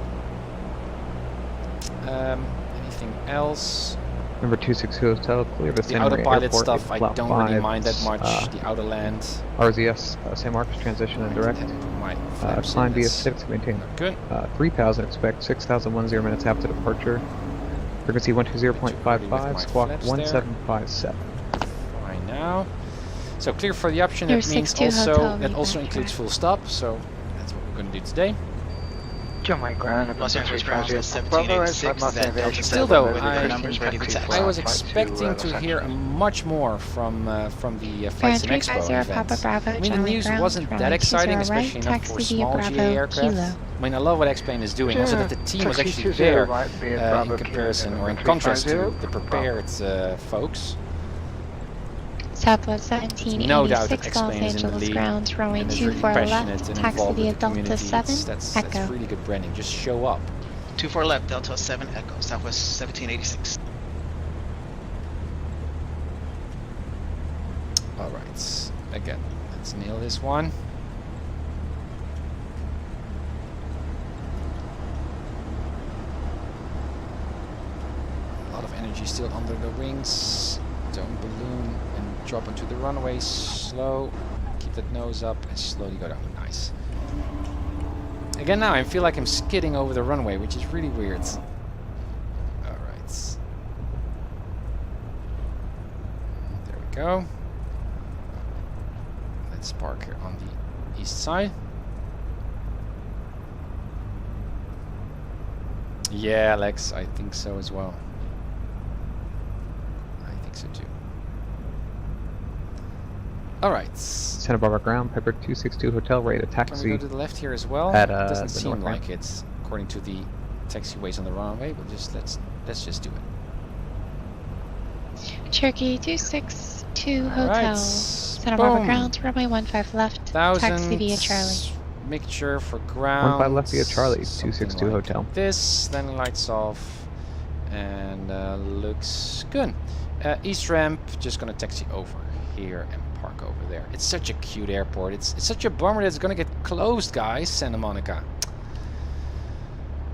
Anything else? Number 262 Hotel, clear the San Maria autopilot Airport, stuff, I don't really mind that much. The outer land. RZS, San Marcos transition and direct. Climb via 6, maintain. Good. 3,000, expect 6,010 minutes after departure. Frequency 120.55, squawk 1757. Fine now. So clear for the option, that means also, that also includes full stop, so that's what we're going to do today. John Mike Ground, Los Angeles ground is 1786. Still though, I was expecting to hear much more from the Flight Sim Expo event. I mean, the news wasn't that exciting, especially not for small GA aircraft. I mean, I love what X-Plane is doing. Also, that the team was actually there in comparison or in contrast to the prepared folks. Southwest 1786, no doubt that Los X-Plane is in the lead grounds, runway and is 24 really left, passionate and taxi involved via with the Delta community. 7, That's Echo. really good branding. Just show up. 24 left, Delta 7 Echo, Southwest 1786. Alright, again, let's nail this one. A lot of energy still under the wings. Don't balloon and drop onto the runway. Slow. Keep that nose up and slowly go down. Nice. Again now, I feel like I'm skidding over the runway, which is really weird. Alright. There we go. Let's park here on the east side. Yeah, Alex, I think so as well. I think so too. Alright. Santa Barbara ground, Piper 262 Hotel, ready to taxi. Can we go to the left here as well? At, doesn't seem like it, according to the taxiways on the runway, but let's just do it. Cherokee 262 Hotel, Santa Barbara ground, runway 15 left, taxi via Charlie. Make sure for ground. 15 left via Charlie, 262 like Hotel. This, then lights off, and looks good. East ramp, just gonna taxi over here and park over there. It's such a cute airport. It's such a bummer that it's gonna get closed, guys. Santa Monica.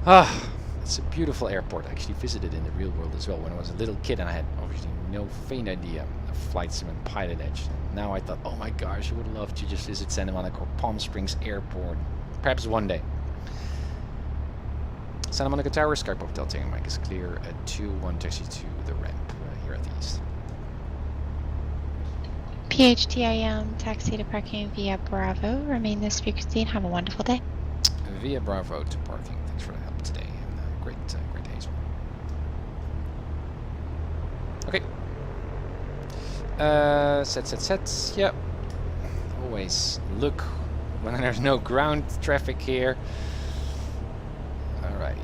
Ah, it's a beautiful airport. I actually visited in the real world as well when I was a little kid, and I had obviously no faint idea of Flight Sim and PilotEdge. Now I thought, oh my gosh, I would love to just visit Santa Monica or Palm Springs Airport. Perhaps one day. Santa Monica Tower, Skype Hotel taking mic is clear at 2-1 taxi to the ramp here at the east. PHTIM, taxi to parking via Bravo. Remain this frequency and have a wonderful day. Via Bravo to parking. Thanks for the help today. And great Hazel. Okay. Set. Yep. Always look when there's no ground traffic here. Alrighty.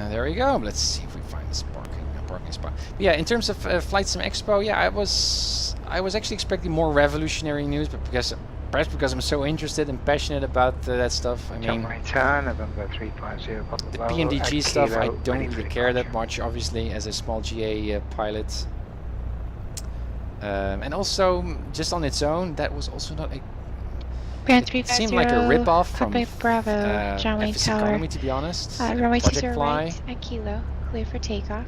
There we go. Let's see if we find this parking spot. But yeah, in terms of Flight Sim Expo, yeah, I was actually expecting more revolutionary news, but perhaps because I'm so interested and passionate about that stuff. I mean, the PMDG stuff, I don't really care that much, obviously, as a small GA pilot. And also, just on its own, that was also not a. It seemed like a rip-off from Bravo, John Wayne FS Tower. Economy, to be honest. Runway Project 20 Fly. right at Kilo, clear for takeoff.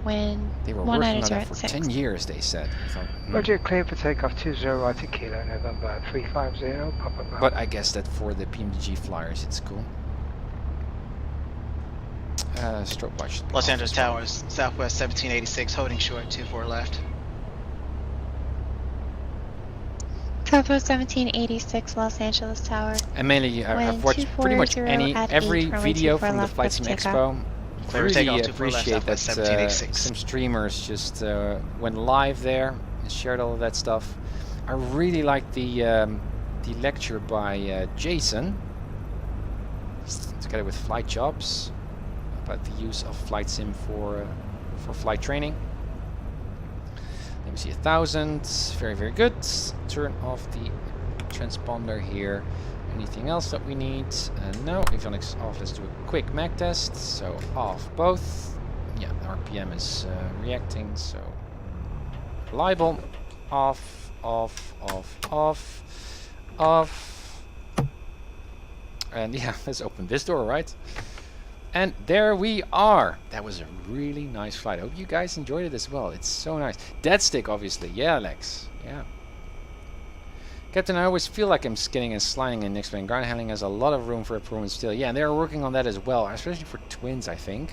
When They were one working on at that for 6. 10 years, they said. I thought, Roger, clear for takeoff 20 right at Kilo, November 350, Papa Bravo. But I guess that for the PMDG flyers, it's cool. Stroke watch. Los Angeles Towers, Southwest 1786, holding short, 24 left. Southwest 1786 Los Angeles Tower. And mainly, I've watched pretty much every video from the Flight Sim Expo. Really appreciate that some streamers just went live there and shared all of that stuff. I really like the lecture by Jason, together with Flight Jobs, about the use of Flight Sim for flight training. Let me see, 1000, very, very good. Turn off the transponder here. Anything else that we need? No, avionics off. Let's do a quick mag test. So off both. Yeah, RPM is reacting, so reliable. Off, off, off, off, off. And yeah, let's open this door, right? And there we are. That was a really nice flight. I hope you guys enjoyed it as well. It's so nice. Dead stick, obviously. Yeah, Alex. Yeah. Captain, I always feel like I'm skidding and sliding in next-plane. Ground handling has a lot of room for improvement still. Yeah, and they're working on that as well, especially for twins, I think,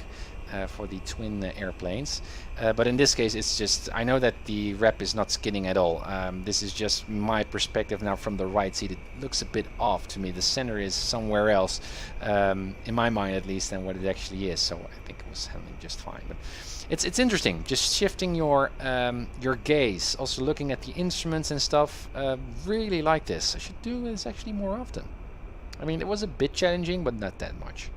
for the twin airplanes. But in this case, it's just, I know that the rep is not skidding at all. This is just my perspective now from the right seat. It looks a bit off to me. The center is somewhere else, in my mind at least, than what it actually is. So I think it was handling just fine. But it's interesting, just shifting your gaze, also looking at the instruments and stuff. Really like this. I should do this actually more often. I mean, it was a bit challenging, but not that much.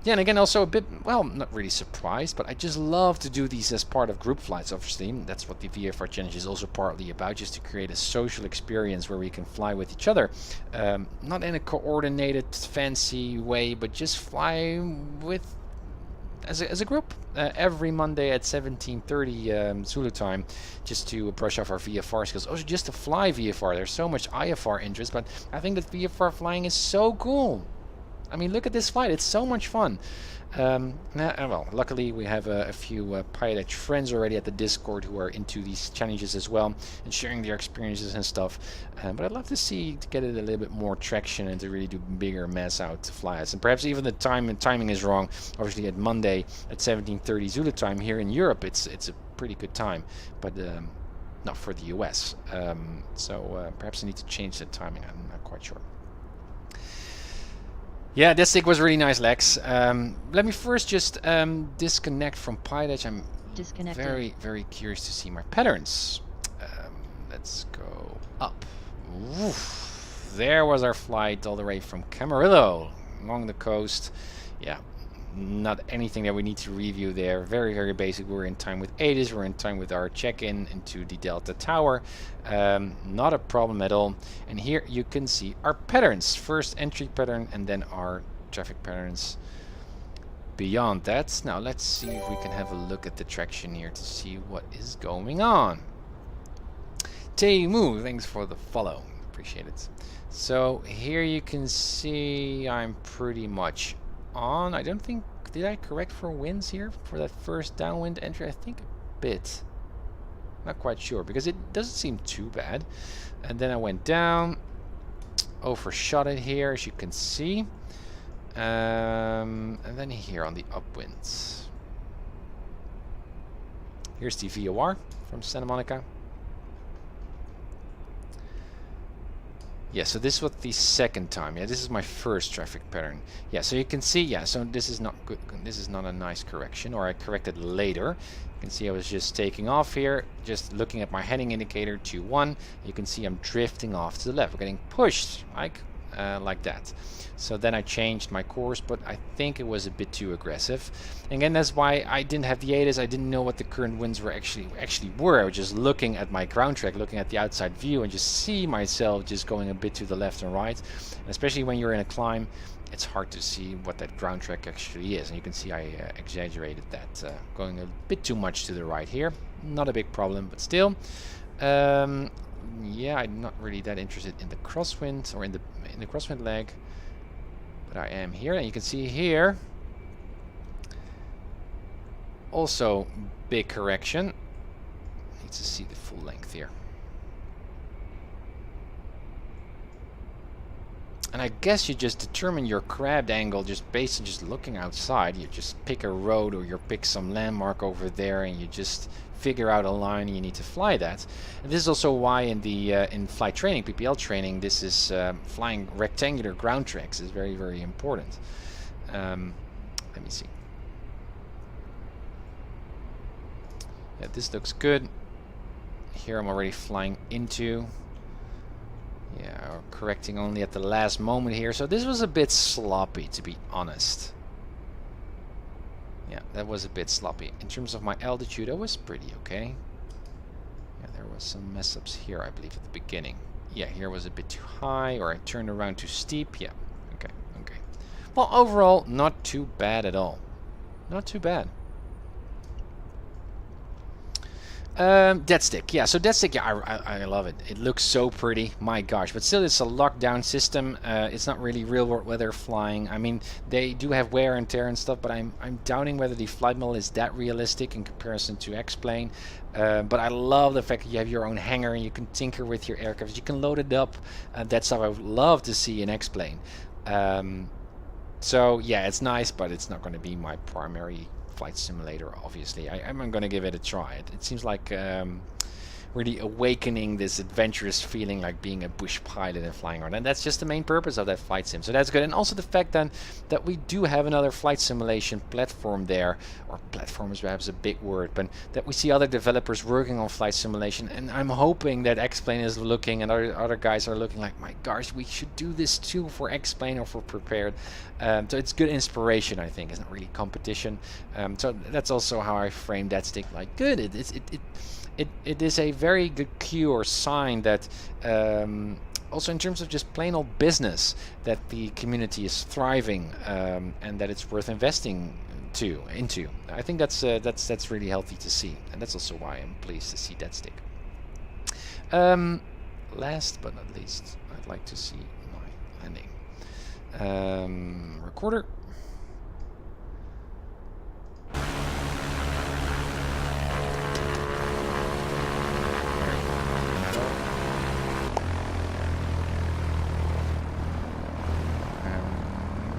Yeah, and again, also a bit, well, not really surprised, but I just love to do these as part of group flights, obviously. That's what the VFR challenge is also partly about, just to create a social experience where we can fly with each other. Not in a coordinated, fancy way, but just fly with as a group every Monday at 17:30 Zulu time, just to brush off our VFR skills. Also, just to fly VFR. There's so much IFR interest, but I think that VFR flying is so cool. I mean, look at this flight. It's so much fun. Well, luckily we have a few PilotEdge friends already at the Discord who are into these challenges as well and sharing their experiences and stuff. But I'd love to get it a little bit more traction and to really do bigger mass out flights. And perhaps even the timing is wrong. Obviously, at Monday at 17:30 Zulu time here in Europe, it's a pretty good time, but not for the US. So perhaps I need to change the timing. I'm not quite sure. Yeah, this stick was really nice, Lex. Let me first just disconnect from PilotEdge. I'm very, very curious to see my patterns. Let's go up. Oof. There was our flight all the way from Camarillo along the coast. Yeah, not anything that we need to review there. Very, very basic. We're in time with ATIS. We're in time with our check-in into the Delta Tower. Not a problem at all. And here you can see our patterns. First entry pattern and then our traffic patterns beyond that. Now let's see if we can have a look at the traction here to see what is going on. Teimu, thanks for the follow. Appreciate it. So here you can see I'm pretty much on. I don't think, did I correct for winds here for that first downwind entry? I think a bit. Not quite sure because it doesn't seem too bad. And then I went down, overshot it here, as you can see. And then here on the upwinds. Here's the VOR from Santa Monica. Yeah, so this was the second time. Yeah, this is my first traffic pattern. Yeah, so you can see, yeah, so this is not good. This is not a nice correction, or I corrected later. You can see I was just taking off here, just looking at my heading indicator 2-1. You can see I'm drifting off to the left. We're getting pushed like that. So then I changed my course, but I think it was a bit too aggressive. And again, that's why I didn't have the ATIS. I didn't know what the current winds were actually were. I was just looking at my ground track, looking at the outside view, and just see myself just going a bit to the left and right. And especially when you're in a climb, it's hard to see what that ground track actually is. And you can see I exaggerated that, going a bit too much to the right here. Not a big problem, but still. Yeah, I'm not really that interested in the crosswind or in the crosswind leg. I am here, and you can see here also big correction. Need to see the full length here. And I guess you just determine your crabbed angle just based on just looking outside. You just pick a road or you pick some landmark over there and you just figure out a line, you need to fly that. And this is also why in the in flight training, PPL training, this is flying rectangular ground tracks is very, very important. Let me see. Yeah, this looks good. Here I'm already flying into. Yeah, correcting only at the last moment here. So this was a bit sloppy, to be honest. Yeah, that was a bit sloppy. In terms of my altitude, that was pretty okay. Yeah, there was some mess ups here, I believe, at the beginning. Yeah, here was a bit too high, or I turned around too steep. Yeah, okay, okay. Well, overall, not too bad at all. Not too bad. Dead stick, yeah. So dead stick, yeah, I love it. It looks so pretty, my gosh. But still, it's a lockdown system. It's not really real world weather flying. I mean, they do have wear and tear and stuff, but I'm doubting whether the flight model is that realistic in comparison to X-Plane. But I love the fact that you have your own hangar and you can tinker with your aircraft. You can load it up. That stuff I would love to see in X-Plane. So yeah, it's nice, but it's not going to be my primary flight simulator, obviously. I'm going to give it a try. It seems like really awakening this adventurous feeling, like being a bush pilot and flying around. And that's just the main purpose of that flight sim. So that's good. And also the fact then that we do have another flight simulation platform there, or platform is perhaps a big word, but that we see other developers working on flight simulation. And I'm hoping that X-Plane is looking, and other guys are looking like, my gosh, we should do this too for X-Plane or for Prepared. So it's good inspiration, I think. It's not really competition. So that's also how I frame that stick. Like, good. It is a very good cue or sign that also in terms of just plain old business, that the community is thriving and that it's worth investing into. I think that's really healthy to see, and that's also why I'm pleased to see that stick. Last but not least, I'd like to see my landing. Recorder.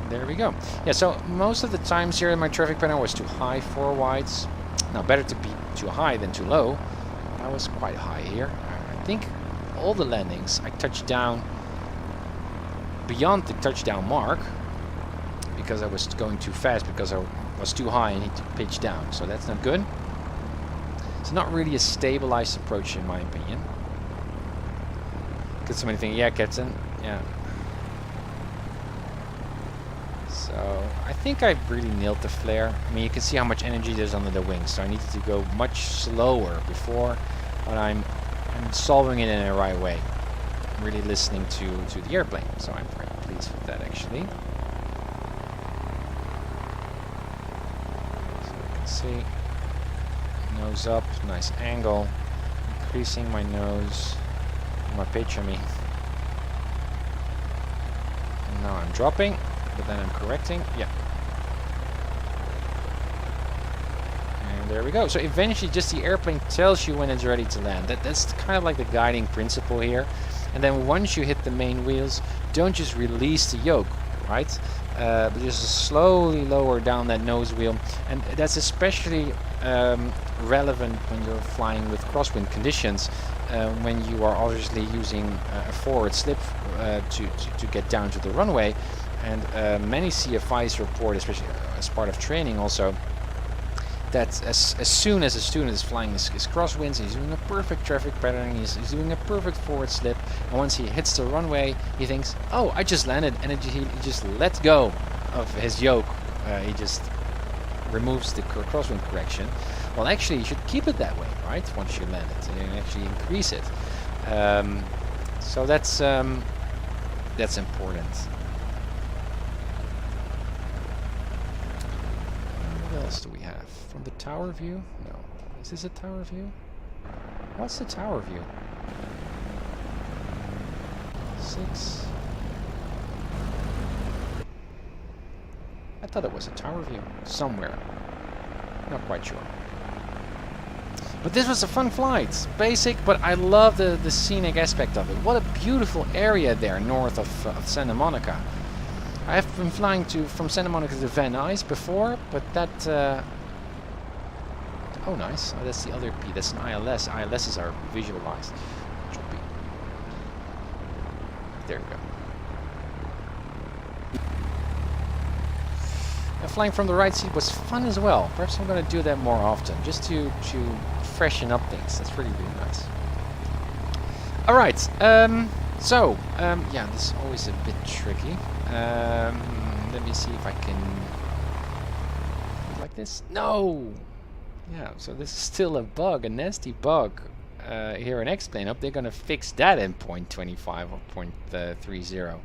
There we go. Yeah, so most of the times here in my traffic pattern was too high for wides. Now, better to be too high than too low. I was quite high here. I think all the landings I touched down beyond the touchdown mark because I was going too fast, because I was too high and need to pitch down. So that's not good. It's not really a stabilized approach in my opinion. Get somebody thinking, yeah, Captain, yeah. So I think I really nailed the flare. I mean, you can see how much energy there's under the wings, so I needed to go much slower before, but I'm solving it in the right way. I'm really listening to the airplane, so I'm very pleased with that actually. So you can see, nose up, nice angle, increasing my nose, my pitch, I mean. And now I'm dropping. But then I'm correcting, yeah. And there we go. So eventually just the airplane tells you when it's ready to land. That's kind of like the guiding principle here. And then once you hit the main wheels, don't just release the yoke, right? But just slowly lower down that nose wheel. And that's especially relevant when you're flying with crosswind conditions, when you are obviously using a forward slip to get down to the runway. And many CFIs report, especially as part of training also, that as soon as a student is flying his crosswinds, he's doing a perfect traffic pattern, he's doing a perfect forward slip, and once he hits the runway, he thinks, oh, I just landed, and he just let go of his yoke. He just removes the crosswind correction. Well, actually, you should keep it that way, right? Once you land it, and actually increase it. So that's important. What else do we have? From the tower view? No. Is this a tower view? What's the tower view? 6. I thought it was a tower view somewhere. Not quite sure. But this was a fun flight. Basic, but I love the scenic aspect of it. What a beautiful area there north of Santa Monica. I have been flying from Santa Monica to Van Nuys before, but that Oh, nice. Oh, that's the other P. That's an ILS. ILSs are visualized. Choppy. There we go. Flying from the right seat was fun as well. Perhaps I'm going to do that more often, just to freshen up things. That's really nice. All right. Yeah, this is always a bit tricky. Let me see if I can like this. No. Yeah. So this is still a bug, a nasty bug here in X-Plane. Hope they're going to fix that in 0.25 or 0.30.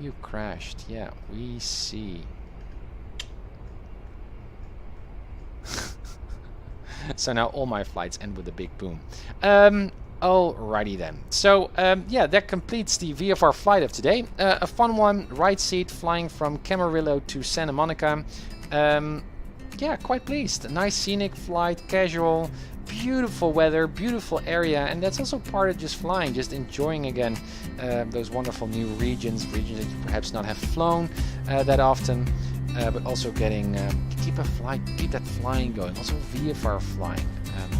You crashed. Yeah, we see. So now all my flights end with a big boom. Alrighty then. So yeah, that completes the VFR flight of today. A fun one, right seat flying from Camarillo to Santa Monica. Yeah, quite pleased. A nice scenic flight, casual, beautiful weather, beautiful area, and that's also part of just flying, just enjoying again those wonderful new regions that you perhaps not have flown that often. But also getting keep that flying going. Also VFR flying,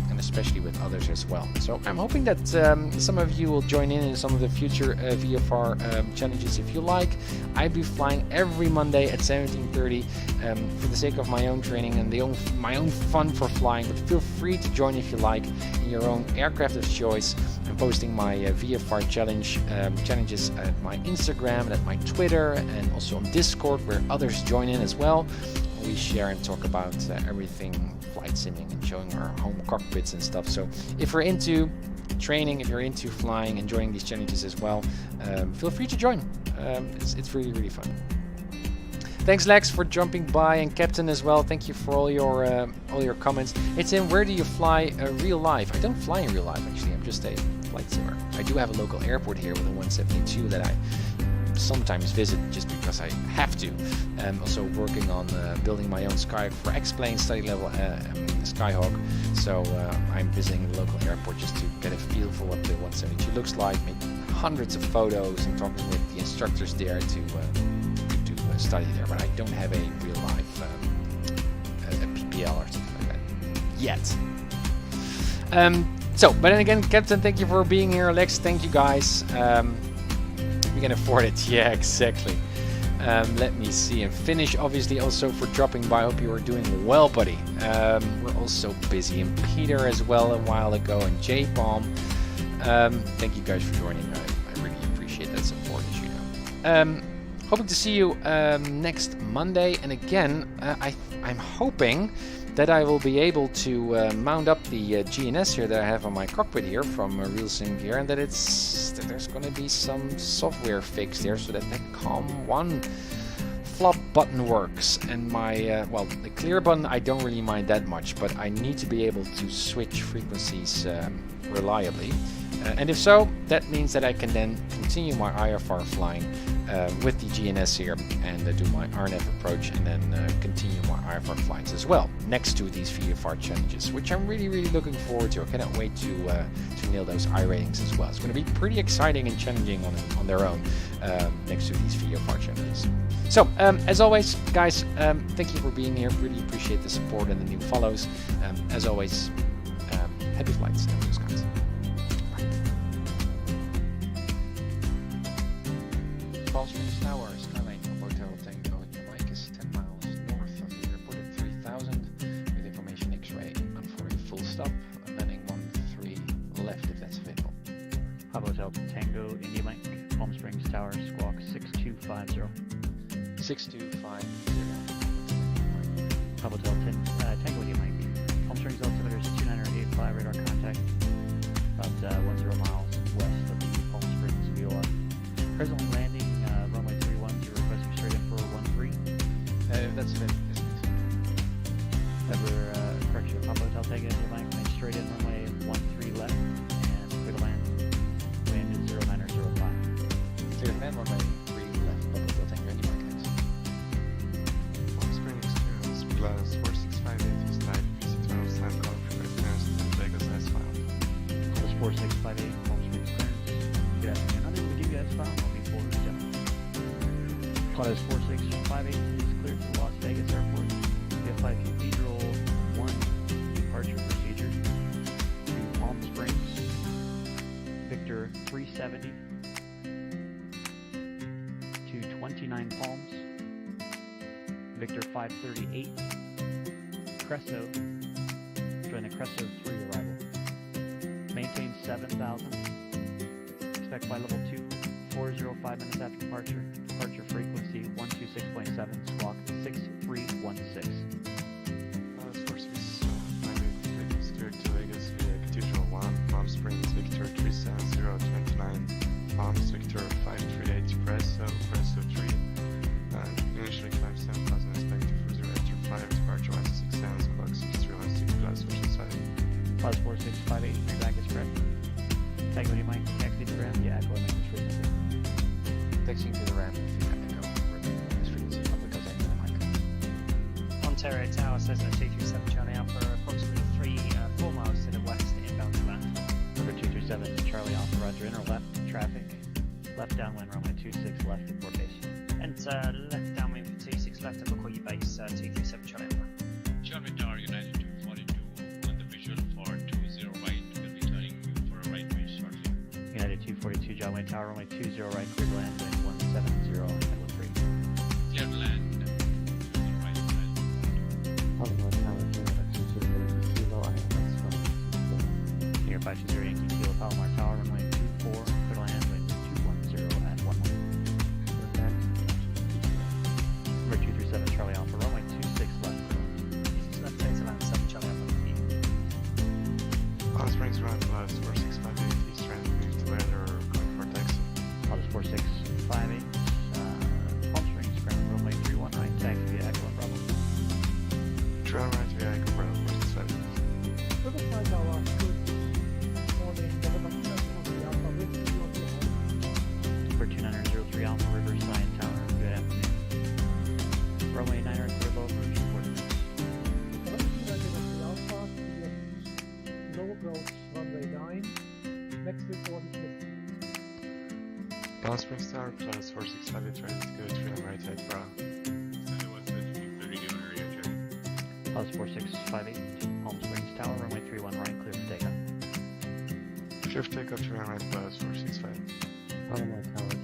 and especially with others as well. So I'm hoping that some of you will join in some of the future VFR challenges if you like. I'll be flying every Monday at 17:30 for the sake of my own training and my own fun for flying. But feel free to join if you like in your own aircraft of choice. I'm posting my VFR challenges at my Instagram and at my Twitter, and also on Discord where others join in as well. We share and talk about everything flight simming and showing our home cockpits and stuff. So if you're into training, if you're into flying, enjoying these challenges as well, feel free to join. It's really fun. Thanks, Lex, for jumping by, and Captain as well. Thank you for all your comments. It's in where do you fly real life? I don't fly in real life actually. I'm just a flight simmer. I do have a local airport here with a 172 that I sometimes visit just because I have to. Also working on building my own Skyhawk for X-Plane study level Skyhawk. So I'm visiting the local airport just to get a feel for what the 172 looks like, make hundreds of photos and talking with the instructors there to study there. But I don't have a real life a PPL or something like that yet. But then again, Captain, thank you for being here. Alex, thank you guys. We can afford it. Yeah, exactly. Let me see. And Finish, obviously, also for dropping by. I hope you are doing well, buddy. We're also busy. And Peter as well a while ago. And J-Palm. Thank you guys for joining. I really appreciate that support, as you know. Hoping to see you next Monday. And again, I'm hoping that I will be able to mount up the GNS here that I have on my cockpit here from Real Sim Gear, and that there's going to be some software fix there so that the COM1 flop button works, and my the clear button I don't really mind that much, but I need to be able to switch frequencies reliably, and if so, that means that I can then continue my IFR flying with the GNS here and do my RNF approach, and then continue my IFR flights as well next to these VFR challenges, which I'm really looking forward to. I cannot wait to nail those I ratings as well. It's going to be pretty exciting and challenging on their own next to these VFR challenges. So as always, guys, thank you for being here. Really appreciate the support and the new follows. As always, happy flights and those guys. Palm Springs Tower, Skyline Hotel Tango, your mic is 10 miles north of the airport at 3000 with information X-ray and for a full stop, landing 13 left if that's available. Hotel Tango, India Mike, Palm Springs Tower, squawk 6250. 6250. Hotel Tango, India Mike, Palm Springs altimeter is 2985, radar contact about 10 miles west of the Palm Springs VOR. Presently landing runway 31, you're requesting straight in for 13. That's it. Correction, Papa Hotel Tango, India Mike, make straight in runway 13 left, and clear to land. Wind is 0905. Clear to land, runway 3 left, Papa Hotel Tango, India Mike, thanks. Palm Springs plus 4658 is type VC12 sign call for returns to Vegas S-file. Plus 4658, Palm Springs clearance. Good afternoon. I'm able to give you that file. I'll be forward to demo. Plus 4658 is cleared to Las Vegas Airport. VFI Cathedral 1, departure procedure to Palm Springs, Victor 370 to 29 Palms, Victor 538, Cresso, join the Cresso 3 arrival. Maintain 7,000, expect flight level 2, 405 minutes after departure, departure frequency 126.7, squawk 6316. Cleared to Vegas via Cathedral 1, Palm Springs, Victor 37029, Palms, Victor 538, Presso 3, initially climb 7,000, expected for 0 after 5, departure 166 sounds, clock 6316, plus ocean side. Plus 4658, feedback is correct. Tag when you might taxi to the ramp, yeah, go ahead and frequency. Taxiing to the ramp, feedback echo, this frequency, because I know the mic. Ontario Tower says at 237 Charlie Alpha, approximately 4 miles to the west, inbound to land. Number 237 Charlie Alpha, roger, inner left traffic, left downwind runway 26 left, report base. Enter left downwind for 26 left, and we'll call you base 237 Charlie Alpha. Charlie Tower United 242 on the visual for 20 right, will be turning for a right base shortly. United 242 John Wayne Tower, runway 20 right, clear to land, wind 170, headwind 3. Clear to land. Here 520 Yankee Kilo Palomar Tower, runway 24, clear to land, wind 210 at 11. Number 237 Charlie Alpha, runway 26 left. 26 left, clear to land, 7 Charlie Alpha. Palm Springs run plus 4658, east trend, move to weather, going for taxi. I'll just 4658, Palm Springs ground, runway 31 right, taxi via Echo and Bravo. Trail right via Echo Bravo, 47. Riverside Tower, good morning, November 293 Alpha, with Number 2903 Alpha Riverside Tower, good afternoon. Runway 9 clear low approach, reporting. Alpha, low approach, runway 9, next report is missing. Palm Springs Tower plus 465, ready to go 3 on right head, bro. Plus 4658, Palm Springs Tower, runway 31 right, clear for takeoff. Clear for takeoff, 3 on right plus 465. Palomar Tower,